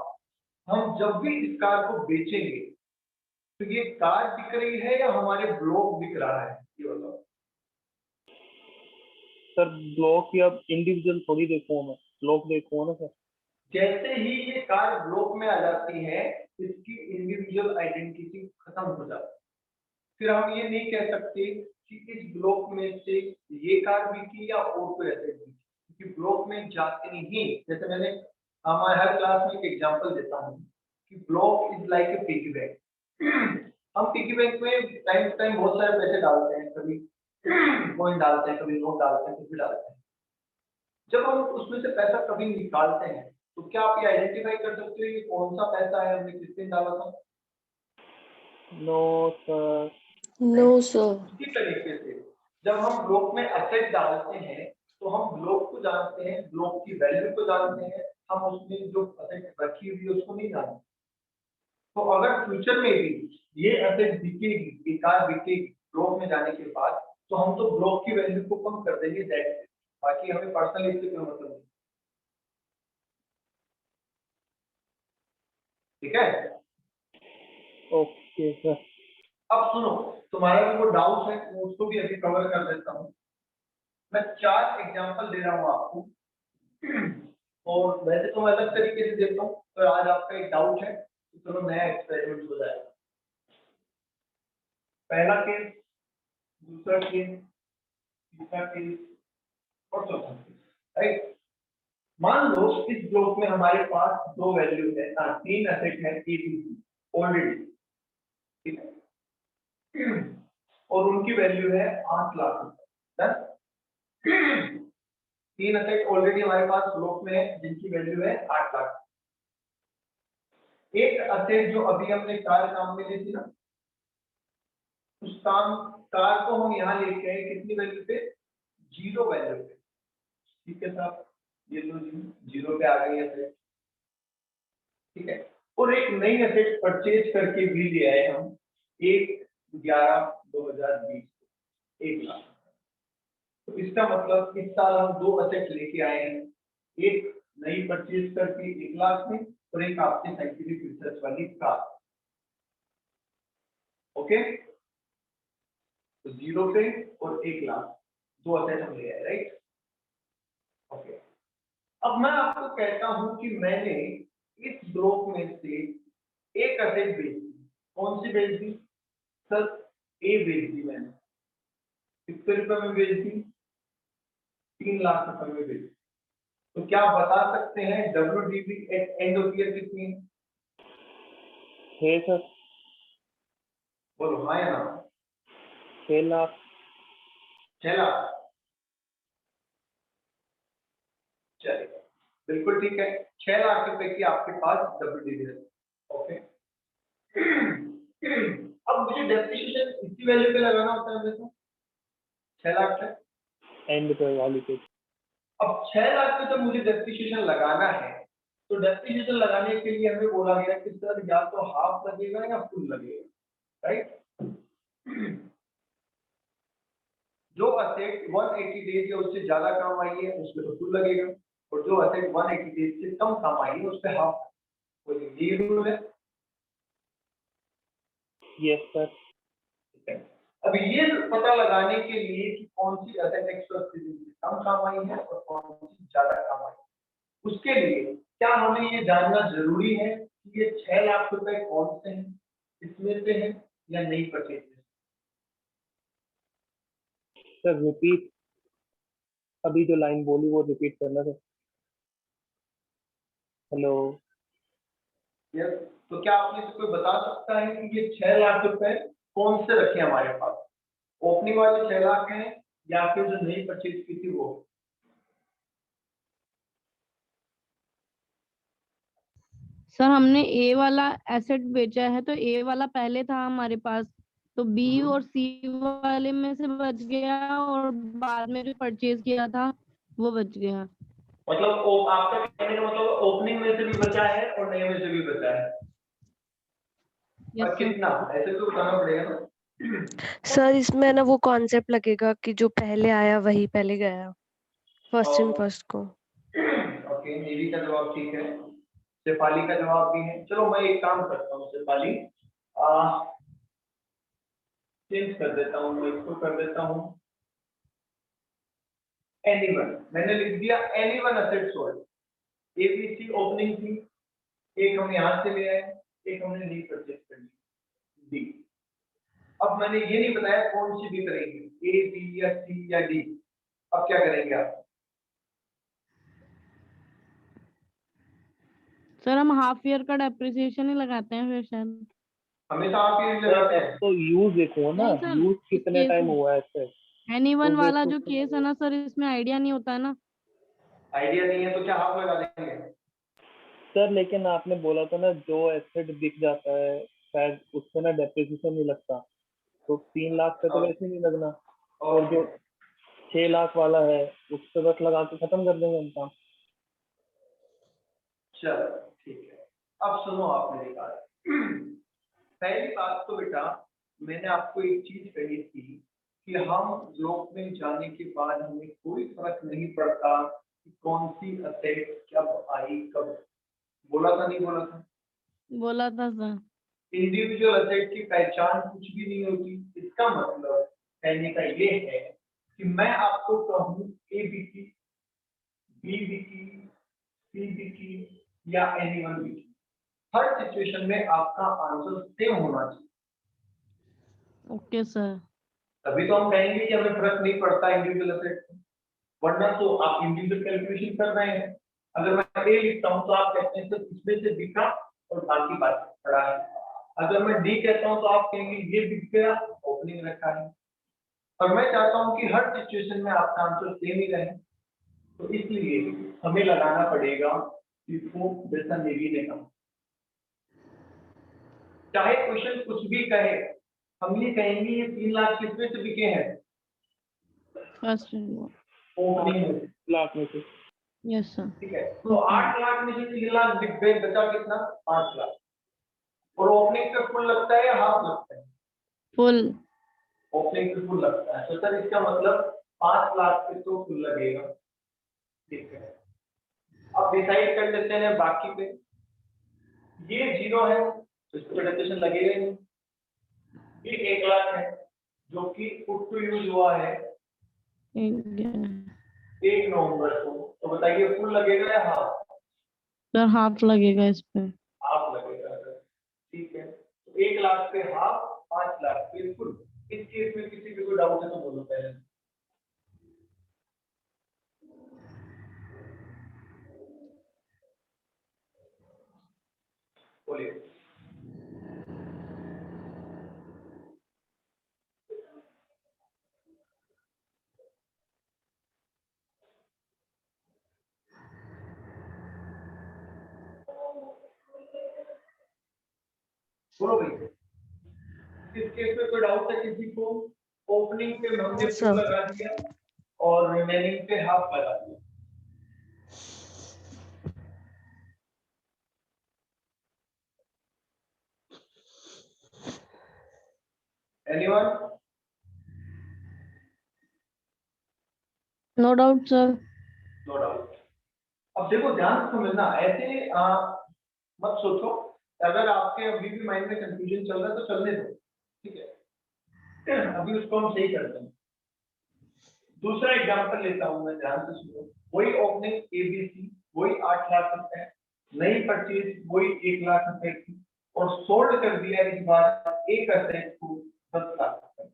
हम जब भी इस कार को बेचेंगे तो ये कार बिक रही है या हमारे ब्लॉक बिक रहा है, ये बताओ। सर ब्लॉक या इंडिविजुअल थोड़ी देखूँ मैं, ब्लॉक देखूँ ना सर। जैसे ही ये कार ब्लॉक में आ जाती है इसकी इंडिविजुअल आइडेंटिटी खत्म हो जाती है। फिर हम ये नहीं कह सकते कि इस ब्लॉक में से ये कार बिकी या और कोई एसेट बिकी, क्योंकि ब्लॉक में जाते ही, जैसे मैंने हमारे हर क्लास में एक एग्जांपल देता हूँ कि block is like a piggy bank. हम पिगी बैंक में टाइम टू टाइम बहुत सारे पैसे डालते हैं, कभी कॉइन डालते हैं, कभी नोट डालते हैं, कुछ भी डालते हैं। जब हम उसमें से पैसा कभी निकालते हैं तो क्या आप ये आइडेंटिफाई कर सकते हो ये कौन सा पैसा है, हमने किस दिन डाला था? No sir. No sir. इसी तरीके से जब हम ब्लॉक में एसेट डालते हैं तो हम ब्लॉक को जानते हैं, ब्लॉक की वैल्यू को जानते हैं, हम उसमें जो एसेट रखी हुई है उसको नहीं जानते। तो अगर फ्यूचर में भी ये एसेट बिकेगी, ये कार बिकेगी ब्लॉक में जाने के बाद, तो हम तो ब्लॉक की वैल्यू को कम कर देंगे दैट से, बाकी हमें पर्सनली इससे कोई मतलब नहीं। ठीक है। Okay sir. अब सुनो, तुम्हारा जो डाउट है वो उसको भी अभी कवर कर देता हूँ। मैं 4 एग्जांपल दे रहा हूँ आपको और वैसे तो मैं अलग तरीके से देता हूँ, तो आज आपका एक डाउट है तो चलो नया एक्सपेरिमेंट हो जाएगा। पहला केस, दूसरा केस, तीसरा केस और चौथा केस, राइट। मान लो इस ब्लॉक में हमारे पास 2 वैल्यू है, 3 एसेट है एबीसी ऑलरेडी, ठीक है, और उनकी वैल्यू है 8 लाख रुपए। 3 एसेट ऑलरेडी हमारे पास ब्लॉक में है जिनकी वैल्यू है 8 लाख। एक एसेट जो अभी हमने कार काम में ली थी ना, उस कार को हम यहाँ लेके आए कितनी वैल्यू पे? 0 वैल्यू पे। ठीक है साहब, ये लो 0 पे आ गई एसेट, ठीक है। और एक नई एसेट परचेज करके भी ले आए हम 1/11/2020, 1 लाख। तो इसका मतलब इस साल हम 2 एसेट लेके आए हैं, एक नई परचेज करके 1 लाख में और एक आपके साइंटिफिक रिसर्च वाली कार। ओके, तो 0 पे और 1 लाख 2 एसेट हम ले आए, राइट। ओके, अब मैं आपको कहता हूं कि मैंने इस ब्लॉक में से एक एसेट बेच दी। कौन सी बेच दी सर? ए बेच दी मैंने। कितने रुपए में बेच दी? 3 लाख रुपए में बेच दी। तो क्या आप बता सकते हैं WDV at end of year कितनी है सर? बोलो हाँ या ना? 6 लाख। 6 लाख। चलिए बिल्कुल ठीक है, 6 लाख रुपए की आपके पास WDV है। ओके, अब मुझे डेप्रिसिएशन इसी वैल्यू पे लगाना होता है वैसे 6 लाख है एंड पे वाली पे। अब 6 लाख पे जब मुझे डेप्रिसिएशन लगाना है तो डेप्रिसिएशन लगाने के लिए हमें बोला गया कि सर या तो हाफ लगेगा या फुल लगेगा, राइट। जो असेट 180 डेज या उससे ज्यादा काम आई है उस पर तो फुल लगेगा, और जो असेट 180 डेज से कम काम आई है उस पर हाफ। ये रूल है। Yes sir. अब ये पता लगाने के लिए कि कौन सी 180 दिन से कम काम आई है और कौन सी ज्यादा काम आई है, उसके लिए क्या हमें ये जानना जरूरी है कि ये 6 लाख रुपए कौन से हैं, इसमें से हैं या नहीं परचेज? सर रिपीट, अभी जो लाइन बोली वो रिपीट करना सर। हेलो। यस, तो क्या आप में से कोई बता सकता है कि ये 6 लाख रुपए कौन से रखे हैं हमारे पास? ओपनिंग वाले 6 लाख हैं या फिर जो नई परचेज की थी वो? सर हमने ए वाला एसेट बेचा है, तो ए वाला पहले था हमारे पास, तो बी और सी वाले में से बच गया, और बाद में जो परचेज किया था वो बच गया। मतलब आपका कहने का मतलब ओपनिंग में से भी बचा है और नए में से भी बचा है। यस और सर। कितना ऐसे तो बताना पड़ेगा ना। सर इसमें ना वो कॉन्सेप्ट लगेगा कि जो पहले आया वही पहले गया, फर्स्ट इन फर्स्ट को। ओके, नेवी का जवाब ठीक है, शेफाली का जवाब भी है। चलो मैं एक काम करता हूँ शेफाली, चेंज कर देता हूँ, मैं इसको कर देता हूँ एनीवन। मैंने लिख दिया anyone asset sold. ABC opening थी, एक हम यहाँ से ले आए, एक हमने डी परचेज कर ली, डी। अब मैंने ये नहीं बताया कौन सी भी करेंगे, ए बी या सी या डी। अब क्या करेंगे आप? सर हम हाफ ईयर का डेप्रिसिएशन ही लगाते हैं फिर शायद। हमेशा आप ये लगाते हैं। तो यूज देखो ना, नहीं सर, यूज कितने केस टाइम हुआ है इससे। एनीवन तो वाला देखो जो केस है ना सर, इसमें आइडिया नहीं होता है ना। आइडिया नहीं है तो क्या हाफ लगा देंगे? सर, लेकिन आपने बोला था ना जो एसेट बिक जाता है शायद उससे ना डेप्रिसिएशन नहीं लगता, तो 3 लाख पे तो वैसे नहीं लगना, और जो 6 लाख वाला है उस पे बस लगा के खत्म कर देंगे हम काम। चलो ठीक है, अब सुनो आप मेरी बात। पहली बात तो बेटा, मैंने आपको एक चीज कही थी कि हम जॉब में जाने के बाद हमें कोई फर्क नहीं पड़ता कि कौन सी असेट कब आई कब। बोला था नहीं बोला था? बोला था सर। इंडिविजुअल असेट की पहचान कुछ भी नहीं होती। इसका मतलब कहने का ये है कि मैं आपको कहूँ ए बिकी, बी बिकी, सी बिकी या एनीवन बिकी, हर सिचुएशन में आपका आंसर सेम होना चाहिए। Okay sir. तभी तो हम कहेंगे कि हमें फर्क नहीं पड़ता इंडिविजुअल असेट से, वरना तो आप इंडिविजुअल कैलकुलेशन कर रहे हैं। अगर मैं ए लिखता हूँ तो आप कहते हैं सर इसमें से बिका और बाकी बात पड़ा है। अगर मैं डी कहता हूँ तो आप कहेंगे ये बिक गया, ओपनिंग रखा है। और मैं चाहता हूँ कि हर सिचुएशन में आपका आंसर सेम ही रहे, तो इसलिए हमें लगाना पड़ेगा इसको जैसा नेवी ने कहा। चाहे क्वेश्चन कुछ भी कहे, हम ये कहेंगे ये 3 लाख किसमें से बिके हैं? फर्स्ट। ओपनिंग में। लाख में से। Yes sir. ठीक है, तो 8 लाख में से 3 लाख बिक गए, बचा कितना? 5 लाख। और ओपनिंग पे फुल लगता है या हाफ लगता है? फुल। ओपनिंग पे फुल लगता है, तो सर इसका मतलब 5 लाख पे तो फुल लगेगा। ठीक है, अब डिसाइड कर लेते हैं बाकी पे। ये 0 है तो इसको डेप्रिसिएशन लगेगा ही नहीं। ये 1 लाख है जो कि पुट टू यूज हुआ है 1 नवंबर को, तो बताइए फुल लगेगा या हाफ? सर हाफ लगेगा इस पे। हाफ लगेगा सर। ठीक है, तो 1 लाख पे हाफ, 5 लाख पे फुल। इस केस में किसी भी को डाउट है तो बोलो पहले। बोलिए। बोलो भाई, इस केस में कोई डाउट है किसी को? ओपनिंग पे हमने फुल लगा दिया और रिमेनिंग पे हाफ लगा दिया। Anyone? No doubt sir. No doubt. अब देखो ध्यान से समझना, ऐसे मत सोचो। अगर आपके अभी भी माइंड में कंफ्यूजन चल रहा है तो चलने दो, ठीक है, अभी उसको हम सही करते हैं। दूसरा एग्जांपल लेता हूं मैं, ध्यान से सुनो। वही ओपनिंग एबीसी, वही 8 लाख रुपए, नई परचेज वही 1 लाख रुपए की, और सोल्ड कर दिया इस बार एक असेट को 10 लाख रुपए,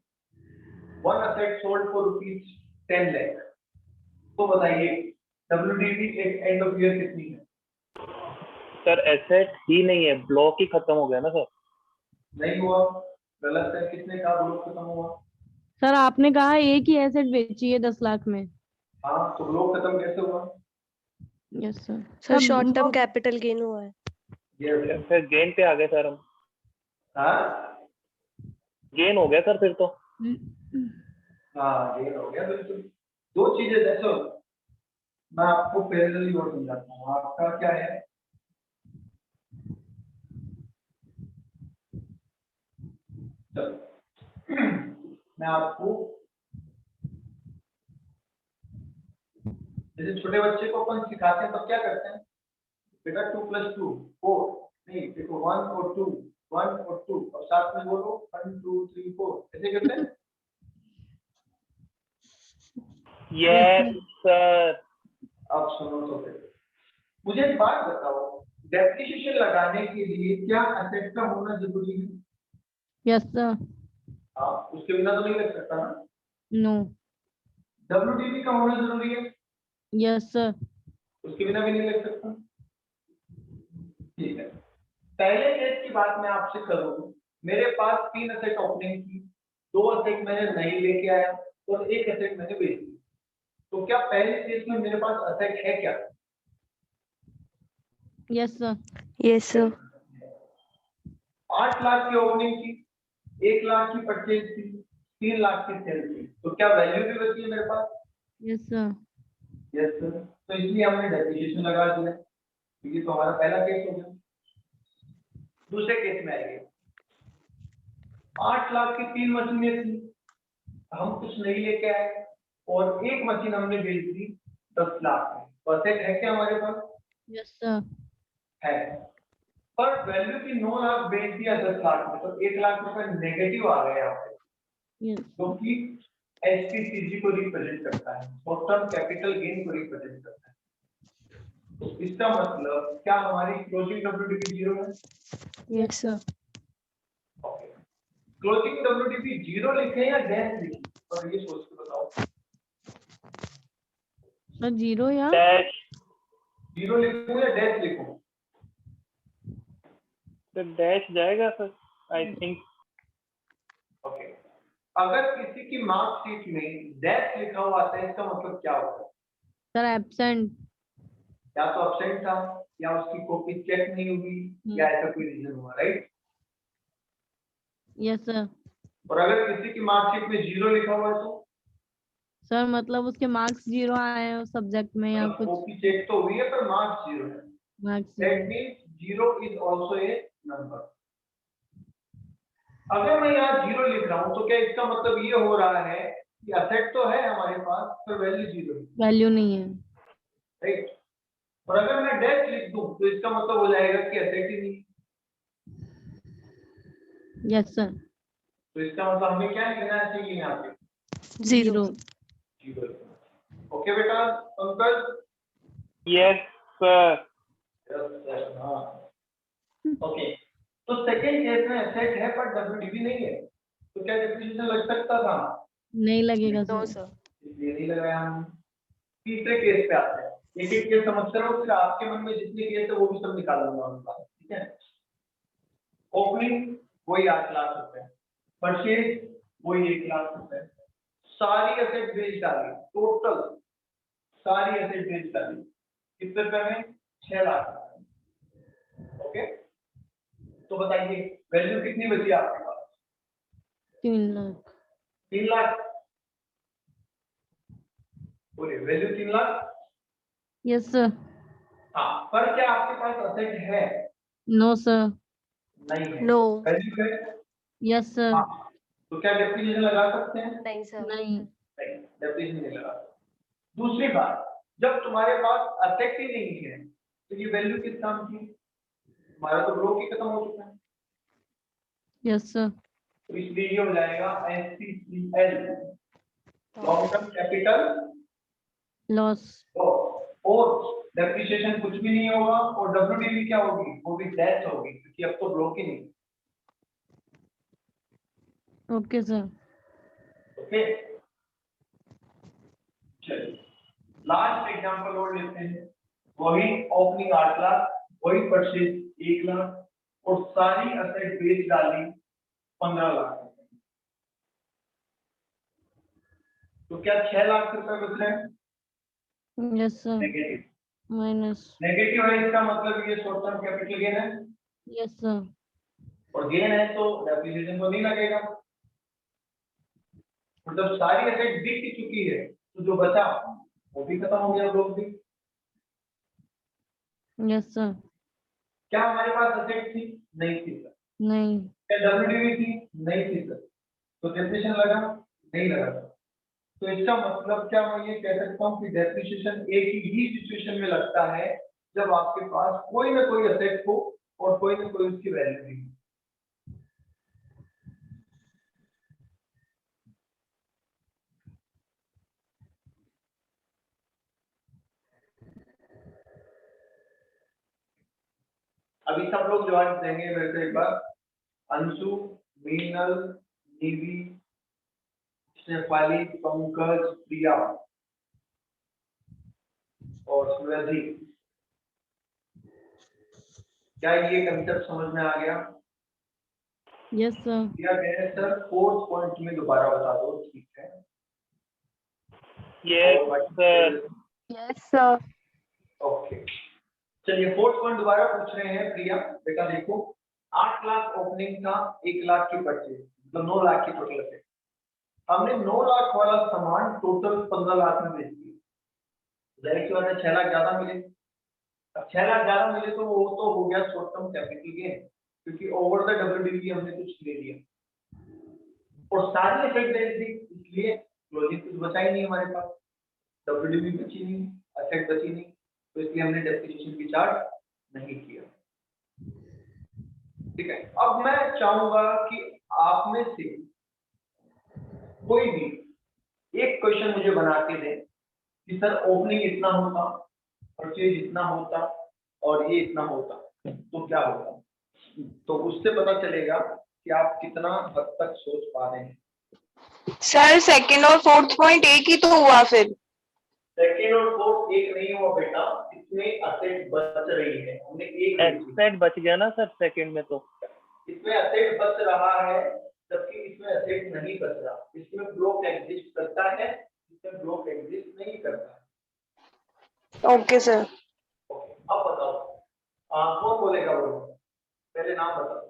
one asset sold for rupees 10 lakh. तो बताइए WDV एक एंड ऑफ ईयर कितनी है? सर एसेट ही नहीं है, ब्लॉक ही खत्म हो गया ना सर। नहीं हुआ, गलत है। किसने कहा ब्लॉक खत्म हुआ? सर आपने कहा एक ही एसेट बेची है 10 लाख में। हाँ, तो ब्लॉक खत्म कैसे हुआ? Yes sir. Sir short term capital gain हुआ है। ये फिर गेन पे आ गए सर हम। हाँ गेन हो गया सर फिर तो। हाँ, ये हो गया बिल्कुल। दो चीजें देखो, मैं आपको पैरेलली और समझाता हूँ। आपका क्या है, चलो मैं आपको, जैसे छोटे बच्चे को अपन सिखाते हैं तो क्या करते हैं, बेटा 2 + 2 4, नहीं देखो 1 और 2, 1 और 2, और साथ में बोलो 1 2 3 4, ऐसे करते हैं। Yes sir. अब सुनो तो फिर, मुझे एक बात बताओ, डेप्रिसिएशन लगाने के लिए क्या असेट का होना जरूरी है? Yes sir. हाँ, उसके बिना तो नहीं लग सकता ना। नो। WDV का होना जरूरी है? Yes sir. उसके बिना भी नहीं लग सकता। ठीक है, पहले केस की बात मैं आपसे करूँ, मेरे पास 3 असेट ओपनिंग थी, 2 असेट मैंने नई लेके आया और 1 असेट मैंने बेच दी। तो क्या पहले केस में मेरे पास असेट है क्या? Yes sir. Yes sir. 8 lakh की ओपनिंग थी, 1 लाख की परचेज थी, 3 लाख की सेल थी, तो क्या वैल्यू भी बची है मेरे पास? Yes sir. Yes sir. तो इसलिए हमने डेप्रिसिएशन लगा दिया, क्योंकि तो हमारा पहला केस हो गया। दूसरे केस में आएंगे, 8 लाख की 3 मशीनें थी, हम कुछ नहीं लेके आए और 1 मशीन हमने बेच दी 10 लाख में, तो असेट है क्या हमारे पास? Yes sir. है। पर वैल्यू की 9 लाख बेच दिया 10 लाख में, तो 1 लाख रुपए नेगेटिव आ गए यहाँ पे, यस क्योंकि SPCG को रिप्रेजेंट करता है, शॉर्ट टर्म कैपिटल गेन को रिप्रेजेंट करता है। तो इसका मतलब क्या हमारी क्लोजिंग WDV 0 है? Yes sir. Okay, closing WDV 0 लिखे या डैश लिखे, और ये सोच के बताओ। सर 0 या डैश। 0 लिखूं या डैश लिखूं? तो डैश जाएगा सर, आई थिंक। ओके, अगर किसी की मार्कशीट में डैश लिखा हुआ आता है, इसका मतलब क्या होता है? Sir absent. या तो अब्सेंट था, या उसकी कॉपी चेक नहीं हुई, या ऐसा कोई रीजन हुआ, राइट? Yes sir. और अगर किसी की मार्कशीट में 0 लिखा हुआ है तो सर मतलब उसके मार्क्स 0 आए हैं उस सब्जेक्ट में या कुछ। कॉपी चेक तो हुई है पर मार्क्स 0 है, marks that means 0 is also a number. अगर मैं यहाँ 0 लिख रहा हूँ तो क्या इसका मतलब ये हो रहा है कि असेट तो है हमारे पास पर वैल्यू 0 है, वैल्यू नहीं है। राइट? और अगर मैं डैश लिख दूं तो इसका मतलब हो जाएगा कि असेट ही नहीं। Yes sir. तो इसका मतलब हमें क्या लिखना चाहिए यहाँ पे? 0। 0। ओके बेटा पंकज? Yes sir. हाँ, ओके। तो सेकंड केस में एसेट है पर WDV नहीं है, तो क्या डेप्रिसिएशन लग सकता था? नहीं लगेगा नो सर। सर। इसलिए नहीं लगाया हम। तीसरे केस पे आते हैं, एक एक केस समझते रहो, फिर आपके मन में जितने केस है वो भी सब निकाल लूंगा उनका, ठीक है? ओपनिंग वही 8 लाख रुपए, परचेज वही 1 लाख रुपए, सारी एसेट बेच डाली, टोटल सारी एसेट बेच डाली, कितने रुपए में? 6 लाख रुपए। ओके, तो बताइए वैल्यू कितनी बची आपके पास? 3 लाख। 3 लाख। बोलिए वैल्यू 3 लाख। Yes sir. हाँ, पर क्या आपके पास असेट है? No sir. नहीं है। नो। वैल्यू है? Yes sir. हाँ, तो क्या डेप्रिसिएशन लगा सकते हैं? नहीं सर। नहीं। नहीं, डेप्रिसिएशन नहीं लगा। दूसरी बात, जब तुम्हारे पास असेट ही नहीं है तो ये वैल्यू किस काम की? हमारा तो ब्लॉक ही खत्म हो चुका है, यस सर। तो इसलिए ये हो जाएगा SPCL, long term capital loss. और डेप्रिसिएशन कुछ भी नहीं होगा और डब्ल्यूडीवी क्या होगी, वो भी डेथ होगी क्योंकि अब तो ब्लॉक ही नहीं। Okay sir. ओके चलिए लास्ट एग्जांपल और लेते हैं, वही ओपनिंग 8 लाख, वही परचेज 1 लाख और सारी असेट बेच डाली 15 लाख। तो क्या 6 लाख रुपए बच रहे हैं? Yes sir. Negative. Minus. Negative है इसका मतलब ये शॉर्ट टर्म कैपिटल गेन है यस सर। और गेन है तो डेप्रिसिएशन तो नहीं लगेगा, मतलब सारी असेट बिक चुकी है तो जो बचा वो भी खत्म हो गया ब्लॉक भी। Yes sir. क्या हमारे पास असेट थी? नहीं थी सर। नहीं। क्या डब्ल्यूडीवी थी? नहीं थी सर। तो डेप्रिसिएशन लगा? नहीं लगा सर। तो इसका मतलब क्या मैं ये कह सकता हूँ कि डेप्रिसिएशन एक ही सिचुएशन में लगता है जब आपके पास कोई ना कोई असेट हो और कोई ना कोई उसकी वैल्यू भी हो। अभी सब लोग जवाब देंगे मेरे को एक बार। अंशु, मीनल, निधि, शेफाली, पंकज, प्रिया और सूरज। क्या ये कंसेप्ट समझ में आ गया? Yes sir. क्या कह रहे हैं सर? 4th पॉइंट में दोबारा बता दो। ठीक है yes sir. Yes sir. Okay चलिए 4th पॉइंट दोबारा पूछ रहे हैं। प्रिया बेटा देखो, 8 लाख ओपनिंग था, 1 लाख की परचेज, मतलब 9 लाख की टोटल असेट। हमने 9 लाख वाला सामान टोटल 15 लाख में बेच दिया, जाहिर सी बात है 6 लाख ज्यादा मिले। अब 6 लाख ज्यादा मिले तो वो तो हो गया शॉर्ट टर्म कैपिटल गेन, क्योंकि ओवर द डब्ल्यूडीवी हमने कुछ ले लिया और सारी असेट बेच दी, इसलिए क्लोजिंग कुछ बचा ही नहीं हमारे पास, डब्ल्यूडीवी बची नहीं, असेट बची नहीं, तो इसलिए हमने डेप्रिसिएशन की चार्ज नहीं किया। ठीक है, अब मैं चाहूंगा कि आप में से कोई भी एक क्वेश्चन मुझे बना के दे कि सर ओपनिंग इतना होता, परचेज इतना होता और ये इतना होता तो क्या होता, तो उससे पता चलेगा कि आप कितना हद तक सोच पा रहे हैं। सर सेकंड और फोर्थ पॉइंट एक ही तो हुआ फिर। सेकेंड और फोर्थ एक नहीं हुआ बेटा, इसमें असेट बच रही है, हमने एक एसेट बच गया ना सर सेकंड में, तो इसमें असेट बच रहा है जबकि इसमें असेट नहीं बच रहा, इसमें ब्लॉक एग्जिस्ट करता है, इसमें ब्लॉक एग्जिस्ट नहीं करता। Okay sir. अब बताओ कौन बोलेगा, बोलो पहले नाम बताओ।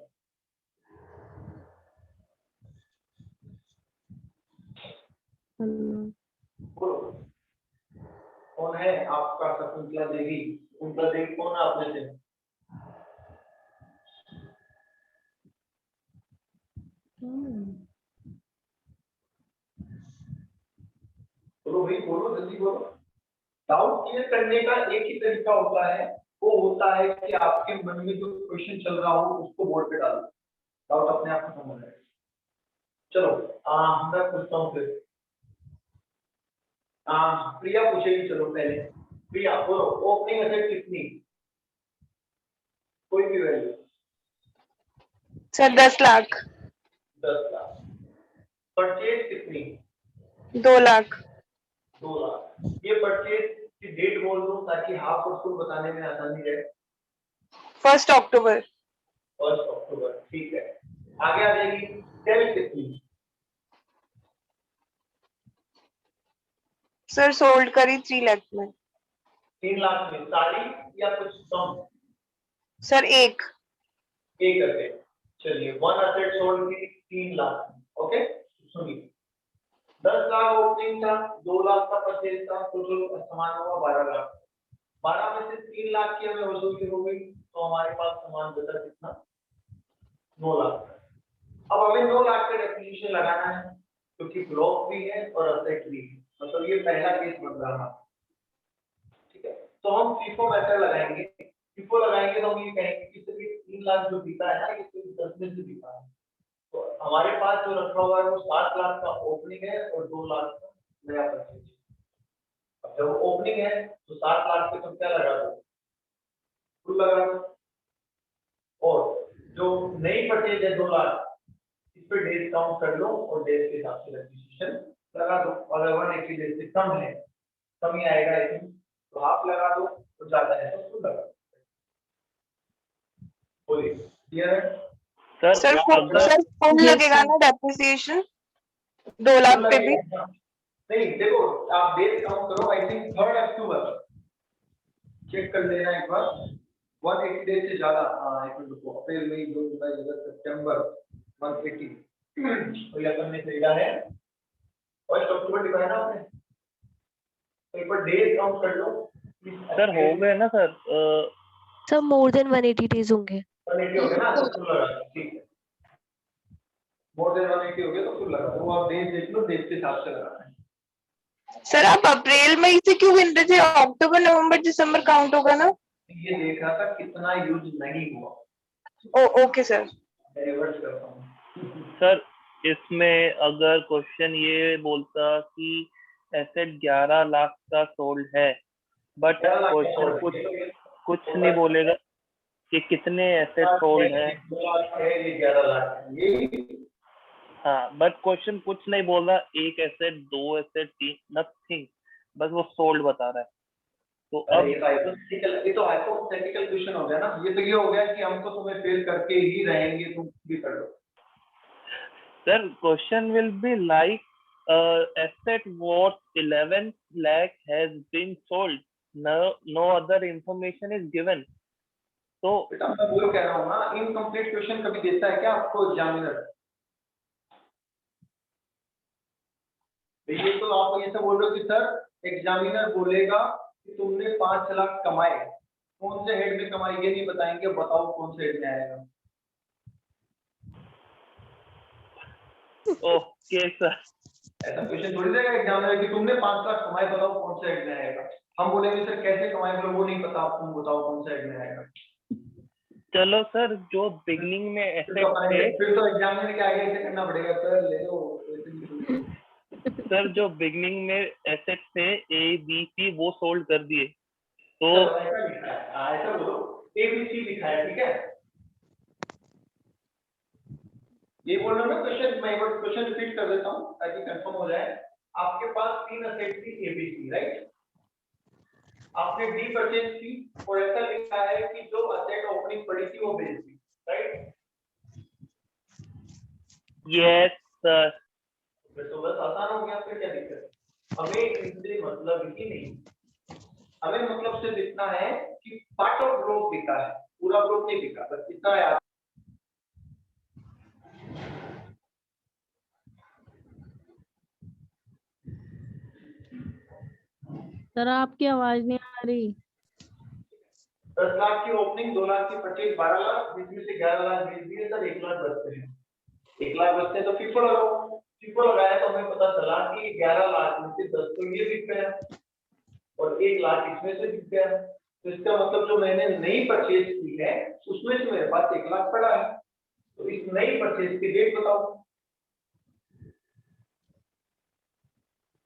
बोलो कौन है आपका? शकुंतला देवी। शकुंतला देवी कौन है आपने से? बोलो भाई बोलो, जल्दी बोलो। डाउट क्लियर करने का एक ही तरीका होता है, वो होता है कि आपके मन में जो क्वेश्चन चल रहा हो उसको बोर्ड पे डालो, डाउट अपने आप खत्म हो जाएगा। चलो मैं पूछता हूँ फिर। प्रिया पूछेगी, चलो पहले प्रिया बोलो, ओपनिंग असेट कितनी? कोई भी value. Sir 10 lakh. 10 lakh. Purchase कितनी? 2 लाख। 2 लाख। ये परचेज की डेट बोल दो ताकि हाफ और फुल बताने में आसानी रहे। 1 अक्टूबर। 1 अक्टूबर, ठीक है। आगे आ जाएगी सेल कितनी? सर सोल्ड करी 3 लाख में। 3 लाख में सारी या कुछ कम? सर एक असेट। चलिए 1 असेट सोल्ड की 3 लाख। ओके सुनिए, 10 लाख ओपनिंग था, 2 लाख का परचेज था, टोटल सामान हुआ 12 लाख। 12 में से 3 लाख की हमें वसूली हो गई तो हमारे पास सामान बचा कितना? 9 लाख। अब हमें 9 लाख का डेफिनेशन लगाना है क्योंकि ब्लॉक भी है और असेट भी है, मतलब ये पहला केस बन रहा है। ठीक है, तो हम फीफो मेथड लगाएंगे। फीफो लगाएंगे तो हम ये कहेंगे कि सिर्फ 3 लाख जो बीता है ना, ये सिर्फ 10 में से बीता है, तो हमारे पास जो रखा हुआ है वो 7 लाख का ओपनिंग है और 2 लाख का नया परचेज। अब जब ओपनिंग है तो 7 लाख पे तुम क्या लगा दो, फुल लगा दो। और जो नई परचेज है 2 लाख, इस पे डेज काउंट कर लो और डेज के हिसाब से डेप्रिसिएशन लगा दो। अगर 180 डेज से कम है, कम ही आएगा आई थिंक, तो हाफ लगा दो, तो ज्यादा है तो फुल लगा दो। बोलिए क्लियर है? सर सर फुल Yes, लगेगा sir. ना डेप्रिसिएशन 2 लाख पे भी? नहीं देखो, आप डेट काउंट करो, आई थिंक 3 अक्टूबर चेक कर लेना एक बार। 180 डेज से ज्यादा, हाँ एक मिनट रुको, अप्रैल मई जून जुलाई अगस्त सितंबर 180 तो यह करने चाहिए है। 1 अक्टूबर लिखा है ना आपने, तो एक बार डेज काउंट कर लो। सर हो गए ना sir? Sir more than 180 days होंगे। 180 हो गया ना, तो फुल लगा दो, ठीक है। मोर देन 180 हो गया तो फुल लगा दो। आप डेज देख लो, डेज के हिसाब से लगाना है। सर आप अप्रैल मई से क्यों गिन रहे थे? अक्टूबर नवंबर दिसंबर काउंट होगा ना? ये देख रहा था कितना यूज नहीं हुआ। Okay sir. रिवर्स करता हूँ। सर इसमें अगर क्वेश्चन ये बोलता कि एसेट 11 लाख का सोल्ड है, बट क्वेश्चन कुछ नहीं बोलेगा कि कितने एसेट सोल्ड है। 2 लाख है, ये 11 लाख है, ये हाँ, बट क्वेश्चन कुछ नहीं बोल रहा, 1 एसेट 2 एसेट 3 नथिंग, बस वो सोल्ड बता रहा है। तो अब ये तो हाइपोथेटिकल क्वेश्चन हो गया ना। ये तो ये हो गया कि हम तो तुम्हें फेल करके ही रहेंगे, तुम भी कर लो। Sir question will be like asset worth 11 lakh has been sold, no other information is given। तो बेटा मैं वो कह रहा हूँ ना, इनकम्प्लीट क्वेश्चन कभी देता है क्या आपको एग्जामिनर? ये तो आप ये सब बोल रहे हो कि सर एग्जामिनर बोलेगा कि तुमने 5 लाख कमाए, कौन से हेड में कमाई ये नहीं बताएंगे, बताओ कौन से हेड में आएगा। ओके सर, ऐसा क्वेश्चन थोड़ी देगा एग्जामिनर कि तुमने 5 लाख कमाए, बताओ कौन से हेड में आएगा। हम बोलेंगे सर कैसे कमाए, बोले वो नहीं पता, तुम बताओ कौन से हेड में आएगा। चलो सर जो बिगनिंग में एसेट थे, फिर तो एग्जामिनर के आगे ऐसे करना पड़ेगा, सर ले लो। सर जो बिगनिंग में एसेट थे ए बी सी वो सोल्ड कर दिए, तो ऐसा लिखा है, ऐसा बोलो ABC लिखा है, ठीक है। ये बोल रहा हूँ ना क्वेश्चन, मैं एक बार क्वेश्चन रिपीट कर देता हूँ ताकि कंफर्म हो जाए। आपके पास 3 एसेट थी ABC, राइट? आपने डी परचेज की और ऐसा लिखा है कि जो एसेट ओपनिंग पड़ी थी वो बेच दी, राइट? Yes sir. तो बस आसान हो गया, फिर क्या दिक्कत है? हमें इनसे मतलब ही नहीं, हमें मतलब से लिखना है कि पार्ट ऑफ ग्रुप बिका है, पूरा ग्रुप नहीं बिका, बस इतना याद। सर आपकी आवाज नहीं आ रही। 10 लाख की ओपनिंग, 2 लाख की परचेज, 12 लाख, जिसमें से 11 लाख बेच दिए सर, 1 लाख बचते हैं। 1 लाख बचते हैं तो FIFO लगाओ। FIFO लगाया तो हमें पता चला कि 11 लाख में से 10 तो ये बिक गया और 1 लाख इसमें से बिक गया। तो इसका मतलब जो मैंने नई परचेज की है उसमें से मेरे पास 1 लाख पड़ा है। तो इस नई परचेज की डेट बताओ।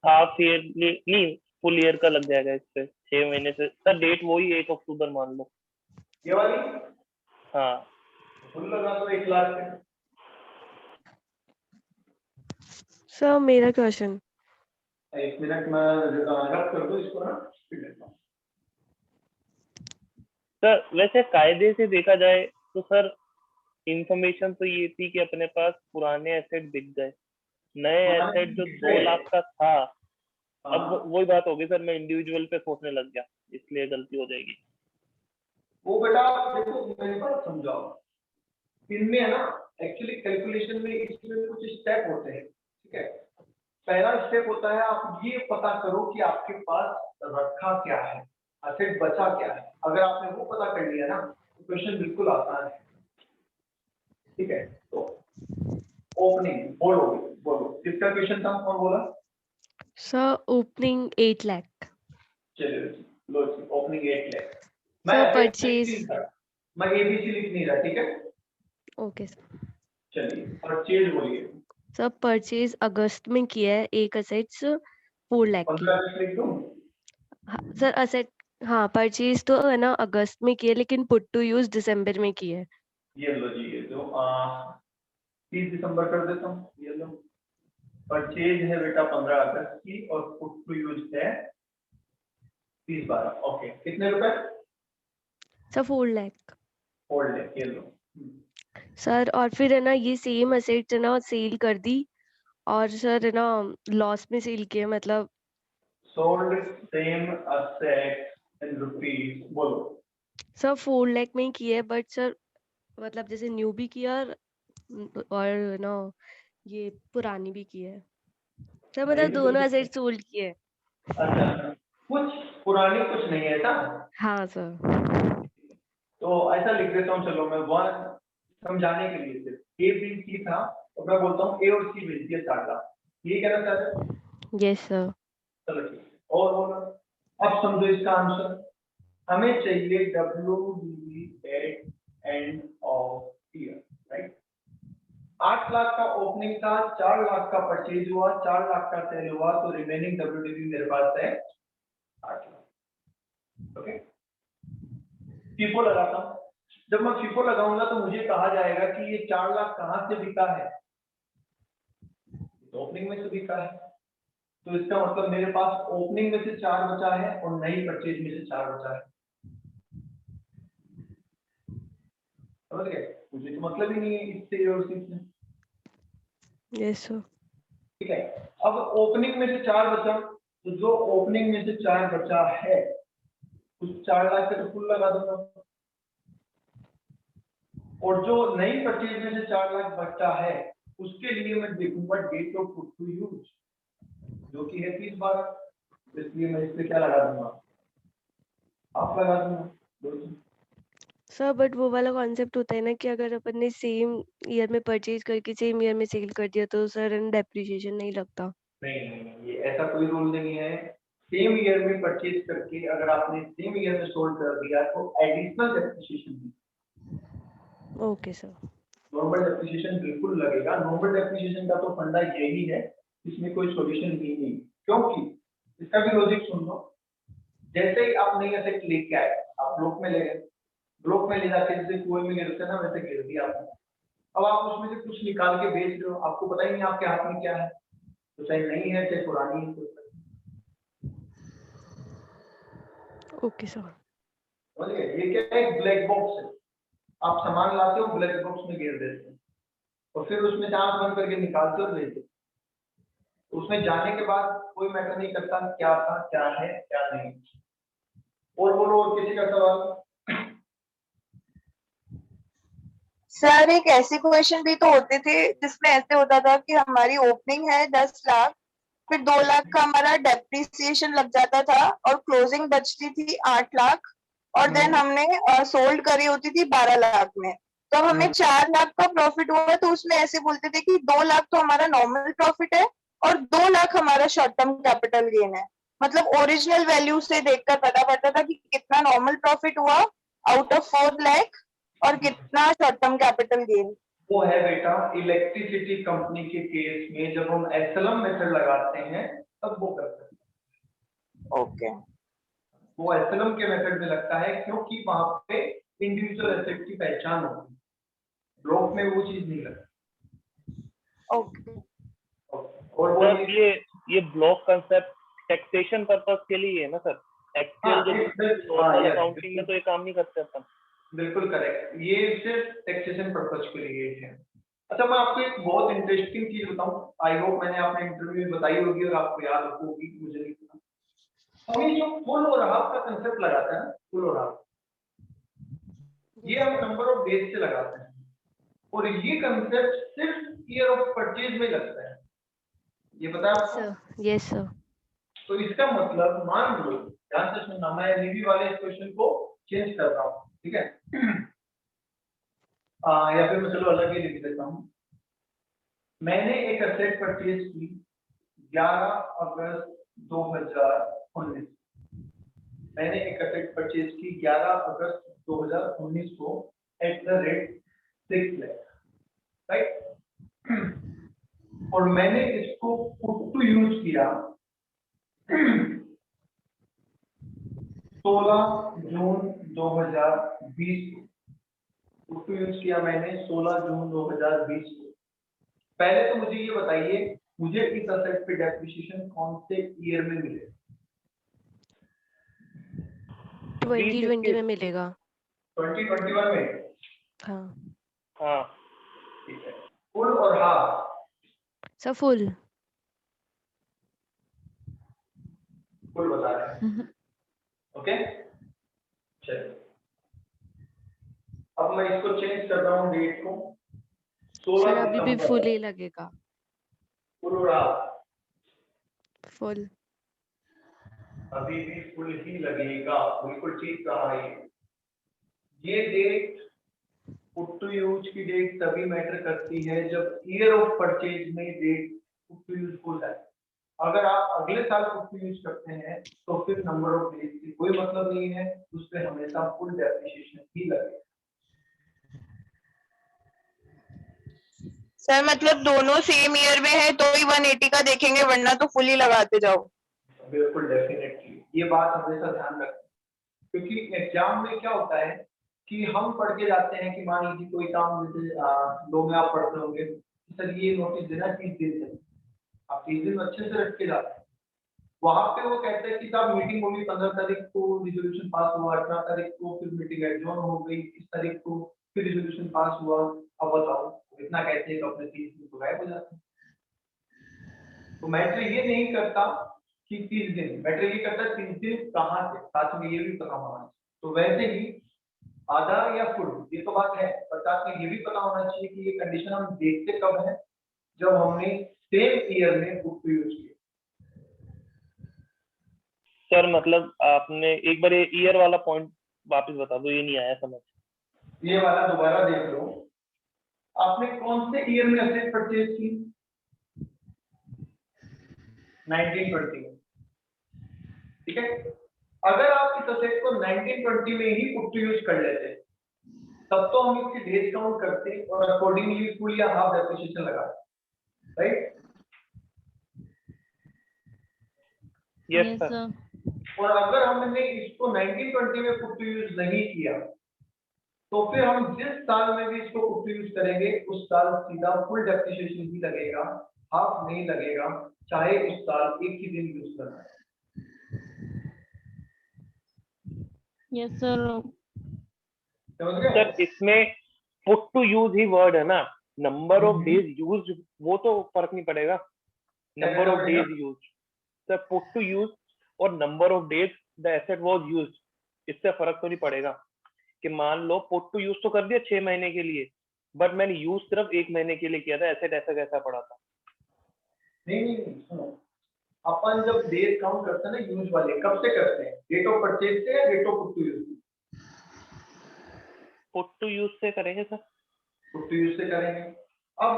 हाफ ईयरली नहीं, फुल ईयर का लग जाएगा इस पे, 6 महीने से। सर डेट वही 1 अक्टूबर मान लो। ये वाली हाँ फुल लगा तो 1 लाख पे। सर मेरा क्वेश्चन, 1 मिनट में रब कर दो इसको ना, फिर लेता हूं। सर वैसे कायदे से देखा जाए तो सर इंफॉर्मेशन तो ये थी कि अपने पास पुराने एसेट बिक गए, नए एसेट जो 2 लाख का था, अब वही बात होगी सर, मैं इंडिविजुअल पे सोचने लग गया, इसलिए गलती हो जाएगी। वो बेटा देखो मेरी बात समझाओ, इनमें है ना एक्चुअली कैलकुलेशन में इसमें कुछ स्टेप होते हैं, ठीक है। पहला स्टेप होता है आप ये पता करो कि आपके पास रखा क्या है, एसेट बचा क्या है। अगर आपने वो पता कर लिया ना तो क्वेश्चन बिल्कुल आसान है, ठीक है। तो ओपनिंग बोलो किसका क्वेश्चन था, कौन बोला? Sir opening 8 lakh. चलिए लो, ओपनिंग 8 लाख। सर परचेज, मैं ABC लिख नहीं रहा, ठीक है। Okay sir. चलिए परचेज बोलिए। सर परचेज अगस्त में किया है, एक असेट्स 4 लाख की। 15 लिख दूं? सर असेट, हाँ परचेज तो है ना अगस्त में की है, लेकिन पुट टू यूज दिसंबर में की है। ये लो जी, ये जो 30 दिसंबर कर देता हूँ, ये लो। परचेज है बेटा 15 अगस्त की और पुट टू यूज है 30/12। ओके, कितने रुपए? सर 4 लाख। होल्ड है, ये लो। सर और फिर है ना ये सेम असेट्स है ना सेल कर दी, और सर है ना लॉस में सेल किए, मतलब सोल्ड सेम असेट इन रुपीस, बोलो। सर 4 लाख में ही की है, बट सर मतलब जैसे न्यू भी किया और ना ये पुरानी भी की है सर, मतलब नहीं दोनों तो असेट सोल्ड किए। अच्छा, कुछ पुरानी कुछ नहीं है ऐसा? हाँ सर। तो ऐसा लिख देता हूँ, चलो मैं वन समझाने के लिए सिर्फ ए बी सी था, तो मैं बोलता हूँ ए और सी भेज दिया 4 लाख, ये कहना चाहते हैं? Yes sir. चलो ठीक है, और बोलो। अब समझो इसका आंसर, हमें चाहिए WDV at end of year, right? 8 lakh का ओपनिंग था, 4 लाख का परचेज हुआ, 4 लाख का सेल हुआ, तो रिमेनिंग WDV मेरे पास है 8 लाख। ओके, फीफो लगाता हूँ। जब मैं फीफो लगाऊंगा तो मुझे कहा जाएगा कि ये 4 लाख कहाँ से बिका है, तो ओपनिंग में से बिका है। तो इसका मतलब मेरे पास ओपनिंग में से 4 बचा है और नई परचेज में से 4 बचा है। समझ गए? मुझे तो मतलब ही नहीं है इससे और इससे। Yes sir. ठीक है, अब ओपनिंग में से 4 बचा, तो जो ओपनिंग में से 4 बचा है उस 4 लाख का तो फुल लगा दूंगा, और जो नई परचेज में से 4 लाख बचा है उसके लिए मैं देखूंगा date of put to use, जो कि है 30/12, इसलिए मैं इस पे क्या लगा दूंगा, आप लगा दूंगा। सर बट वो वाला कॉन्सेप्ट होता है ना कि अगर अपन ने सेम ईयर में परचेज करके सेम ईयर में सेल कर दिया तो सर डेप्रिसिएशन नहीं लगता। नहीं नहीं नहीं, ये ऐसा कोई रूल नहीं है। सेम ईयर में परचेज करके अगर आपने सेम ईयर में सोल्ड कर दिया तो additional depreciation, okay sir. Normal depreciation बिल्कुल लगेगा। नॉर्मल डेप्रिसिएशन का तो फंडा यही है, इसमें कोई सॉल्यूशन ही नहीं, क्योंकि इसका भी लॉजिक सुन लो। जैसे ही आप नई एसेट लेके आए, आप ब्लॉक में ले गए, ब्लॉक में ले जाके जैसे कुएं में गिरते हैं ना, वैसे गिर दिया आपने। अब आप उसमें से कुछ निकाल के बेच रहे हो, आपको पता ही नहीं आपके हाथ में क्या है, तो चाहे नई है चाहे पुरानी है, ओके सर। समझ गए? ये क्या है, ब्लैक बॉक्स है। आप सामान लाते हो, ब्लैक बॉक्स में गिर देते हो और फिर उसमें से आंख बंद करके निकालते हो, लेते हो। उसमें जाने के बाद कोई मैटर नहीं करता क्या था, क्या है, क्या नहीं। और बोलो, और किसी का सवाल? सर एक ऐसे क्वेश्चन भी तो होते थे जिसमें ऐसे होता था कि हमारी ओपनिंग है 10 लाख, फिर 2 लाख का हमारा डेप्रिसिएशन लग जाता था और क्लोजिंग बचती थी 8 लाख, और देन हमने सोल्ड करी होती थी 12 लाख में। तो अब हमें 4 लाख का प्रॉफिट हुआ, तो उसमें ऐसे बोलते थे कि 2 लाख तो हमारा नॉर्मल प्रॉफिट है और 2 लाख हमारा शॉर्ट टर्म कैपिटल गेन है। मतलब ओरिजिनल वैल्यू से देखकर पता पड़ता था कि कितना नॉर्मल प्रॉफिट हुआ आउट ऑफ 4 लाख और कितना शॉर्ट टर्म कैपिटल गेन। वो है बेटा इलेक्ट्रिसिटी कंपनी के केस में, जब हम एसएलएम मेथड लगाते हैं तब वो करते हैं। ओके, वो एसएलएम के मेथड में लगता है, क्योंकि वहां पे इंडिविजुअल एसेट की पहचान होती है, ब्लॉक में वो चीज नहीं लगती। ओके। और वो सर ये ब्लॉक कंसेप्ट टैक्सेशन पर्पस के लिए है ना सर? एक्चुअल नॉर्मल अकाउंटिंग में तो ये काम नहीं करते अपन। बिल्कुल करेक्ट, ये सिर्फ टैक्सेशन पर्पस के लिए है। अच्छा, मैं आपको एक बहुत इंटरेस्टिंग चीज बताऊं, आई होप मैंने आपने इंटरव्यू में बताई होगी और आपको याद होगी, मुझे नहीं पता। हम ये जो फुल और हाफ का कंसेप्ट लगाते हैं ना, फुल और हाफ, ये हम नंबर ऑफ डेज से लगाते हैं, और ये कंसेप्ट सिर्फ ईयर ऑफ परचेज में लगता है। ये पता है आपको? Sir yes sir. तो इसका मतलब, मान लो, ध्यान से सुनना, मैं नीवी वाले इस क्वेश्चन को चेंज कर रहा हूँ, ठीक है? या फिर मैं चलो अलग ही लिख देता हूँ। मैंने एक एसेट परचेज की 11 अगस्त 2019। मैंने एक एसेट परचेज की 11 अगस्त 2019 को at the rate 6 lakh, right? और मैंने इसको पुट टू यूज किया 16 जून 2020 को यूज किया मैंने 16 जून 2020 को। पहले तो मुझे ये बताइए, मुझे इस असेट पे डेप्रिसिएशन कौन से ईयर में मिले? 2020 में मिलेगा। 2021 में? हाँ ठीक है। फुल और हाफ? Sir full. फुल बता रहे हैं। ओके, चलिए अब मैं इसको चेंज कर रहा हूँ डेट को। 16 सर अभी भी दिसंबर। फुल ही लगेगा। फुल और हाफ? फुल। अभी भी फुल ही लगेगा, बिल्कुल ठीक कहा ये डेट पुट टू यूज की डेट तभी मैटर करती है जब ईयर ऑफ परचेज में date put to use full है। अगर आप अगले साल पुट टू यूज करते हैं तो फिर नंबर ऑफ डेज की कोई मतलब नहीं है, उस पर हमेशा फुल डेप्रिसिएशन ही लगेगा। सर मतलब दोनों सेम ईयर में है तो ही 180 का देखेंगे, वरना तो फुल ही लगाते जाओ। बिल्कुल डेफिनेटली, ये बात हमेशा ध्यान रखें, क्योंकि एग्जाम में क्या होता है कि हम पढ़ के जाते हैं कि मान लीजिए कोई काम जैसे दो में आप पढ़ते होंगे, सर ये नोटिस देना 30 दिन से, आप 30 दिन अच्छे से रख के जाते हैं। वहां पे वो कहते हैं कि साहब मीटिंग होगी 15 तारीख को, रिजोल्यूशन पास हुआ 18 तारीख को, फिर मीटिंग एडजॉर्न हो गई 30 तारीख को, फिर रिजोल्यूशन पास हुआ। अब बताओ इतना कहते हैं तो अपने 30 दिन तो गायब हो जाते हैं। तो मैटर ये नहीं करता कि 30 दिन, मैटर ये करता है 30 दिन कहाँ से, साथ में ये भी पता होना चाहिए। तो वैसे ही आधा या फुल ये तो बात है, पर साथ में ये भी पता होना चाहिए कि ये कंडीशन हम देखते कब है, जब हमने सेम ईयर में बुक को यूज किया। सर मतलब आपने एक बार ये ईयर वाला पॉइंट वापस बता दो, ये नहीं आया समझ। ये वाला दोबारा देख लो, आपने कौन से ईयर में असेट परचेज की? 1920 में, ठीक है। अगर आप इस असेट को 1920 में ही पुट टू यूज कर लेते तब तो हम इसकी डेज काउंट करते और अकॉर्डिंगली फुल या हाफ डेप्रिसिएशन लगाते, राइट? Yes sir. और अगर हमने इसको 1920 में पुट टू यूज नहीं किया तो फिर हम जिस साल में भी इसको पुट टू यूज करेंगे उस साल सीधा फुल डेप्रिसिएशन ही लगेगा, हाफ नहीं लगेगा, चाहे उस साल एक ही दिन यूज करना है। Yes sir. समझ गए? सर इसमें पुट टू यूज ही वर्ड है ना, नंबर ऑफ डेज यूज वो तो फर्क नहीं पड़ेगा। Number of days use sir, put to use और number of days the asset was used, इससे फर्क तो नहीं पड़ेगा कि मान लो पुट टू यूज तो कर दिया 6 महीने के लिए, बट मैंने यूज सिर्फ 1 महीने के लिए किया था, एसेट ऐसा कैसा पड़ा था। नहीं, सुनो, अपन जब डेज काउंट करते हैं ना यूज वाले, कब से करते हैं? डेट ऑफ परचेज से या date of put to use? Put to use से करेंगे सर। पुट टू यूज से करेंगे। अब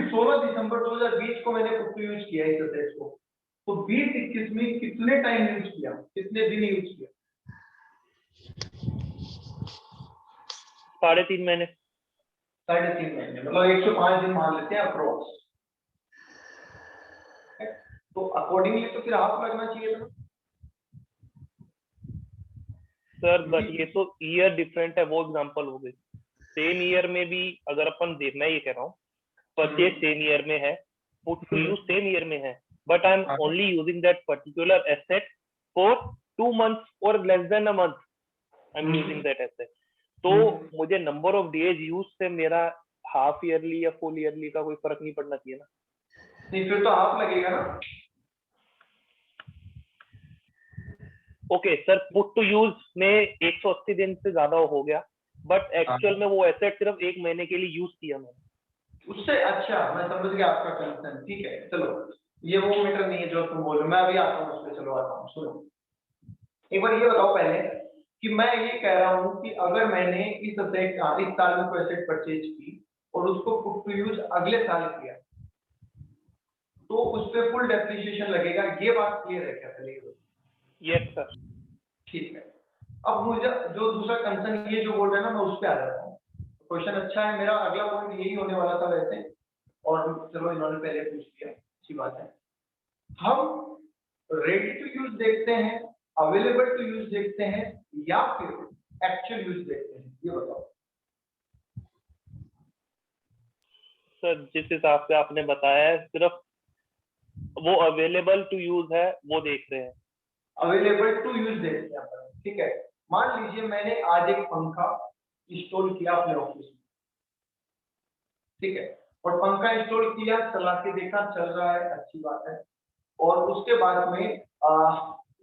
16 दिसंबर 2020 को मैंने पुट टू यूज किया इस असेट को, तो 2021 में कितने टाइम यूज किया, कितने दिन यूज किया? 3.5 महीने। 3.5 महीने, मतलब 105 दिन मान लेते हैं अप्रोक्स। तो अकॉर्डिंगली तो फिर हाफ लगना चाहिए था सर बट ये तो ईयर डिफरेंट है, वो एग्जांपल हो गई। सेम ईयर में भी अगर अपन देख, मैं ये कह रहा हूँ परचेज सेम ईयर में है, put to use same year में है, but I am only using that particular asset for 2 months और less than a month I am using that asset. तो मुझे नंबर ऑफ डेज यूज से मेरा half yearly या फुल ईयरली का कोई फर्क नहीं पड़ना चाहिए ना। नहीं, फिर तो हाफ लगेगा ना। Okay sir, put to use में 180 दिन से ज्यादा हो गया, बट एक्चुअल में वो एसेट सिर्फ 1 महीने के लिए यूज किया मैंने उससे। अच्छा, मैं समझ गया आपका कंसर्न, ठीक है। चलो ये वो मैटर नहीं है जो तुम बोल रहे हो, मैं अभी आता हूँ उस पर, चलो आता हूँ। सुनो एक बार ये बताओ पहले कि मैं ये कह रहा हूँ कि अगर मैंने इस असेट इस साल में कोई एसेट परचेज की और उसको पुट टू यूज अगले साल किया तो उस पर फुल डेप्रिसिएशन लगेगा, ये बात क्लियर है क्या? चलिए यस सर। ठीक है। अब मुझे जो दूसरा कंसर्न ये जो बोल रहे हैं ना, मैं उस पर आ जाता हूँ। क्वेश्चन अच्छा है, मेरा अगला पॉइंट यही होने वाला था वैसे, और चलो इन्होंने पहले पूछ लिया, अच्छी बात है। हम रेडी टू यूज देखते हैं अवेलेबल टू यूज देखते हैं या फिर एक्चुअल यूज देखते हैं, ये बताओ। सर जिस हिसाब से आपने बताया है सिर्फ वो अवेलेबल टू यूज है वो देख रहे हैं। अवेलेबल टू यूज देखते हैं अपन, ठीक है। मान लीजिए मैंने आज एक पंखा इंस्टॉल किया अपने ऑफिस में, ठीक है, और पंखा इंस्टॉल किया, चला के देखा, चल रहा है, अच्छी बात है। और उसके बाद में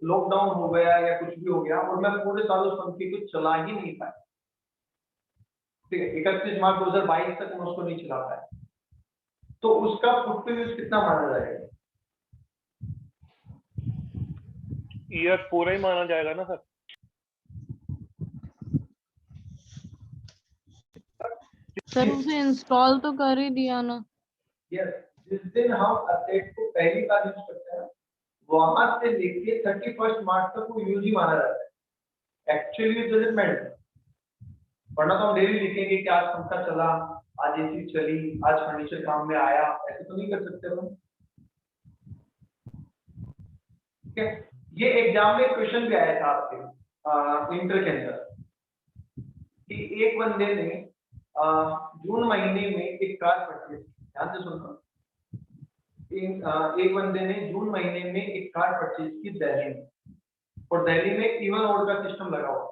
लॉकडाउन हो गया या कुछ भी हो गया और मैं पूरे साल उस पंखे को चला ही नहीं पाया, ठीक है, 31 मार्च 2022 तक मैं उसको नहीं चला पाया, तो उसका पुट टू यूज कितना माना जाएगा? ईयर पूरा ही माना जाएगा ना सर? सर उसे इंस्टॉल तो कर ही दिया ना। यस, जिस दिन हम एसेट को पहली बार यूज करते हैं वहां से लेके 31 मार्च तक वो यूज ही माना जाता है, एक्चुअली यूज डजंट मैटर। वरना तो हम डेली लिखेंगे कि आज पंखा चला, आज एसी चली, आज फर्नीचर काम में आया, ऐसे तो नहीं कर सकते हम, ठीक है। ये एग्जाम में क्वेश्चन भी आया था आपके इंटर के अंदर कि एक बंदे ने जून महीने में एक कार परचेज की, ध्यान से सुनना, एक बंदे ने जून महीने में एक कार परचेज की दिल्ली में, और दिल्ली में इवन ओड का सिस्टम लगा हुआ,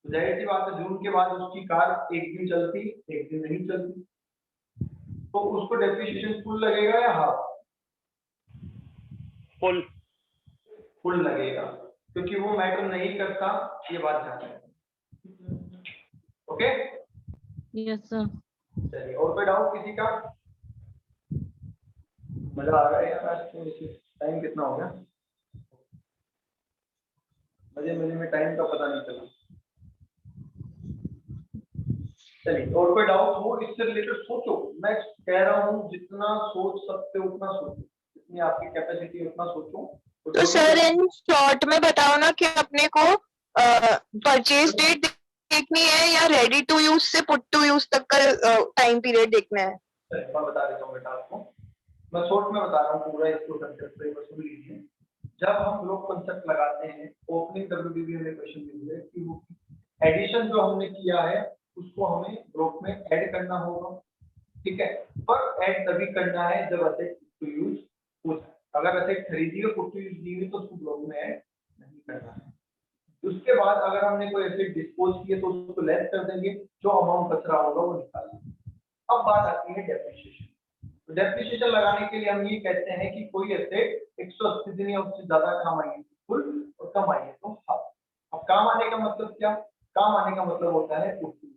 तो जाहिर सी बात है जून के बाद उसकी कार एक दिन चलती एक दिन नहीं चलती, तो उसको डेप्रिसिएशन फुल लगेगा या हाफ? फुल। फुल लगेगा, क्योंकि वो मैटर नहीं करता, ये बात ध्यान रखें, ओके। Yes sir. चलिए, और कोई डाउट किसी का? मजा आ रहा है यार आज तो। टाइम कितना हो गया? मजे में टाइम का पता नहीं चला। चलिए, और कोई डाउट हो इससे रिलेटेड सोचो, मैं कह रहा हूँ जितना सोच सकते हो उतना सोचो, जितनी आपकी कैपेसिटी है उतना सोचो। तो सर इन शॉर्ट में बताओ ना कि अपने को परचेज डेट देखनी है या रेडी टू यूज से पुट टू यूज तक का टाइम पीरियड देखना है? मैं बता देता हूँ बेटा आपको, मैं शॉर्ट में बता रहा हूँ पूरा, इसको कंसेप्ट पे सुन लीजिए। जब हम लोग कंसेप्ट लगाते हैं, ओपनिंग WDB में क्वेश्चन मिल है कि वो एडिशन जो हमने किया है उसको हमें ग्रुप में ऐड करना होगा, ठीक है, पर ऐड तभी करना है जब असेट टू यूज हो जाए। अगर असेट खरीदी हो पुट टू यूज दी हुई तो उसको ग्रुप में ऐड नहीं करना है। उसके बाद अगर हमने कोई एसेट डिस्पोज किए तो उसको लेस कर देंगे, जो अमाउंट बच रहा होगा वो निकाल देंगे। अब बात आती है डेप्रिसिएशन। तो डेप्रिसिएशन लगाने के लिए हम ये कहते हैं कि कोई एसेट 180 दिन या उससे ज्यादा काम आई है फुल और कम आई है तो हाफ। अब काम आने का मतलब क्या? काम आने का मतलब होता है पुट टू यूज।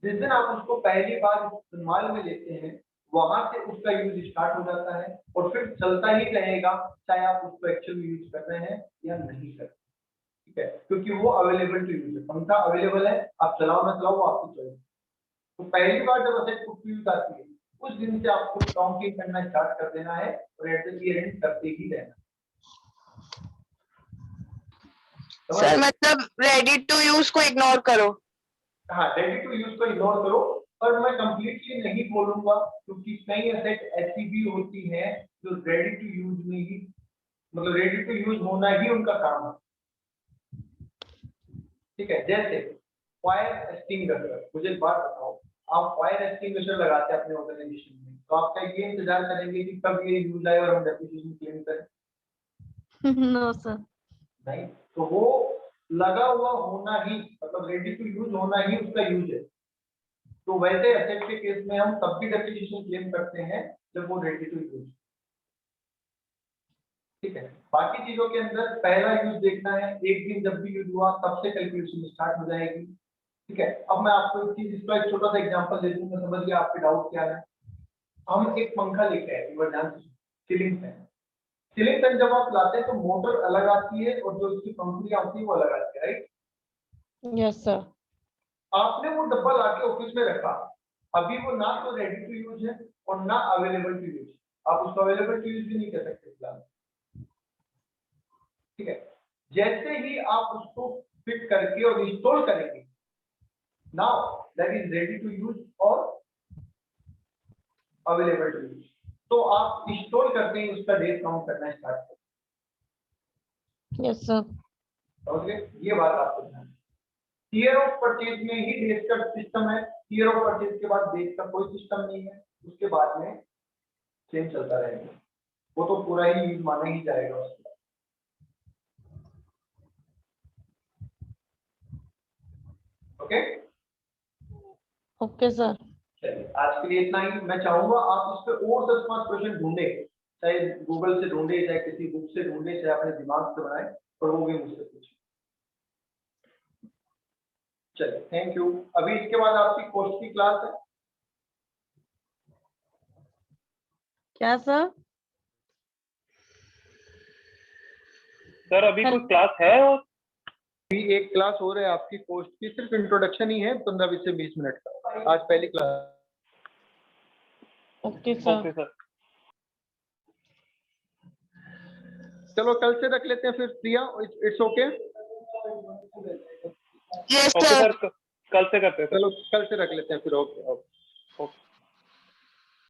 जिस दिन आप उसको पहली बार इस्तेमाल में लेते हैं वहां से उसका यूज स्टार्ट हो जाता है और फिर चलता ही रहेगा, चाहे आप उसको एक्चुअली यूज कर रहे हैं या नहीं कर रहे, ठीक है, क्योंकि वो अवेलेबल टू यूज है। पंखा अवेलेबल है, आप चलाओ ना चलाओ वो आपकी चॉइस। तो पहली बार जब असेट पुट टू यूज आती है उस दिन से आपको काउंटिंग करना स्टार्ट कर देना है और एट द ईयर एंड करते ही रहना। सर मतलब रेडी टू यूज को इग्नोर करो? हाँ, रेडी टू यूज को इग्नोर करो, पर मैं कंप्लीटली नहीं बोलूंगा क्योंकि कई एसेट ऐसी भी होती है जो रेडी टू यूज में ही, मतलब रेडी टू यूज होना ही उनका काम है, ठीक है। जैसे फायर एक्सटिंग्विशर, मुझे एक बात बताओ, आप फायर एक्सटिंग्विशर लगाते हैं अपने ऑर्गेनाइजेशन में तो आपका ये इंतजार करेंगे कि कब ये यूज आए और हम डेप्रिसिएशन क्लेम करें? No sir. नहीं, तो वो लगा हुआ होना ही, मतलब रेडी टू यूज होना ही उसका यूज है। तो वैसे एसेट के केस में हम तब भी डेप्रिसिएशन क्लेम करते हैं जब वो रेडी टू यूज, ठीक है। बाकी चीजों के अंदर पहला यूज देखना है, एक दिन जब भी यूज हुआ तब से कैलकुलेशन स्टार्ट हो जाएगी, ठीक है। अब मैं आपको एक चीज, इसका एक छोटा सा एग्जांपल दे दूंगा, समझ लिया आपके डाउट क्या है। हम एक पंखा लेके आए, सीलिंग फैन। सीलिंग फैन जब आप लाते हैं तो मोटर अलग आती है और जो उसकी पंखुड़ियां होती है वो अलग आती है, राइट? Yes sir. आपने वो डब्बा लाके ऑफिस में रखा, अभी वो ना तो रेडी टू यूज है और ना अवेलेबल टू यूज, आप उसको अवेलेबल टू यूज भी नहीं कर सकते फिलहाल, ठीक है। जैसे ही आप उसको फिट करके और इंस्टॉल करेंगे, now that is ready to use और अवेलेबल टू यूज, तो आप इंस्टॉल करते ही उसका डेट काउंट करना स्टार्ट करें। Yes sir. समझ गए? ये बात आपको ध्यान। ईयर ऑफ परचेज में ही डेज का सिस्टम है, ईयर ऑफ परचेज के बाद डेज का कोई सिस्टम नहीं है, उसके बाद में सेम चलता रहेगा, वो तो पूरा ही यूज माना ही जाएगा उसके बाद। Okay okay sir. चलिए आज के लिए इतना ही। मैं चाहूंगा आप इस पे और 10-5 क्वेश्चन ढूंढे, चाहे गूगल से ढूंढे, चाहे किसी बुक से ढूंढे, चाहे अपने दिमाग से बनाए, और वो भी मुझसे पूछे। चलिए थैंक यू। अभी इसके बाद आपकी कोर्स की क्लास है। क्या सर? सर अभी कोई क्लास है? और अभी एक क्लास हो रहा है आपकी कोर्स की, सिर्फ इंट्रोडक्शन ही है, 15 से 20 मिनट का। आज पहली class. Okay sir. Okay sir. चलो कल से रख लेते हैं फिर Priya, it's okay. Yes okay sir. Sir, कल से करते हैं सर। चलो कल से रख लेते हैं फिर। ओके।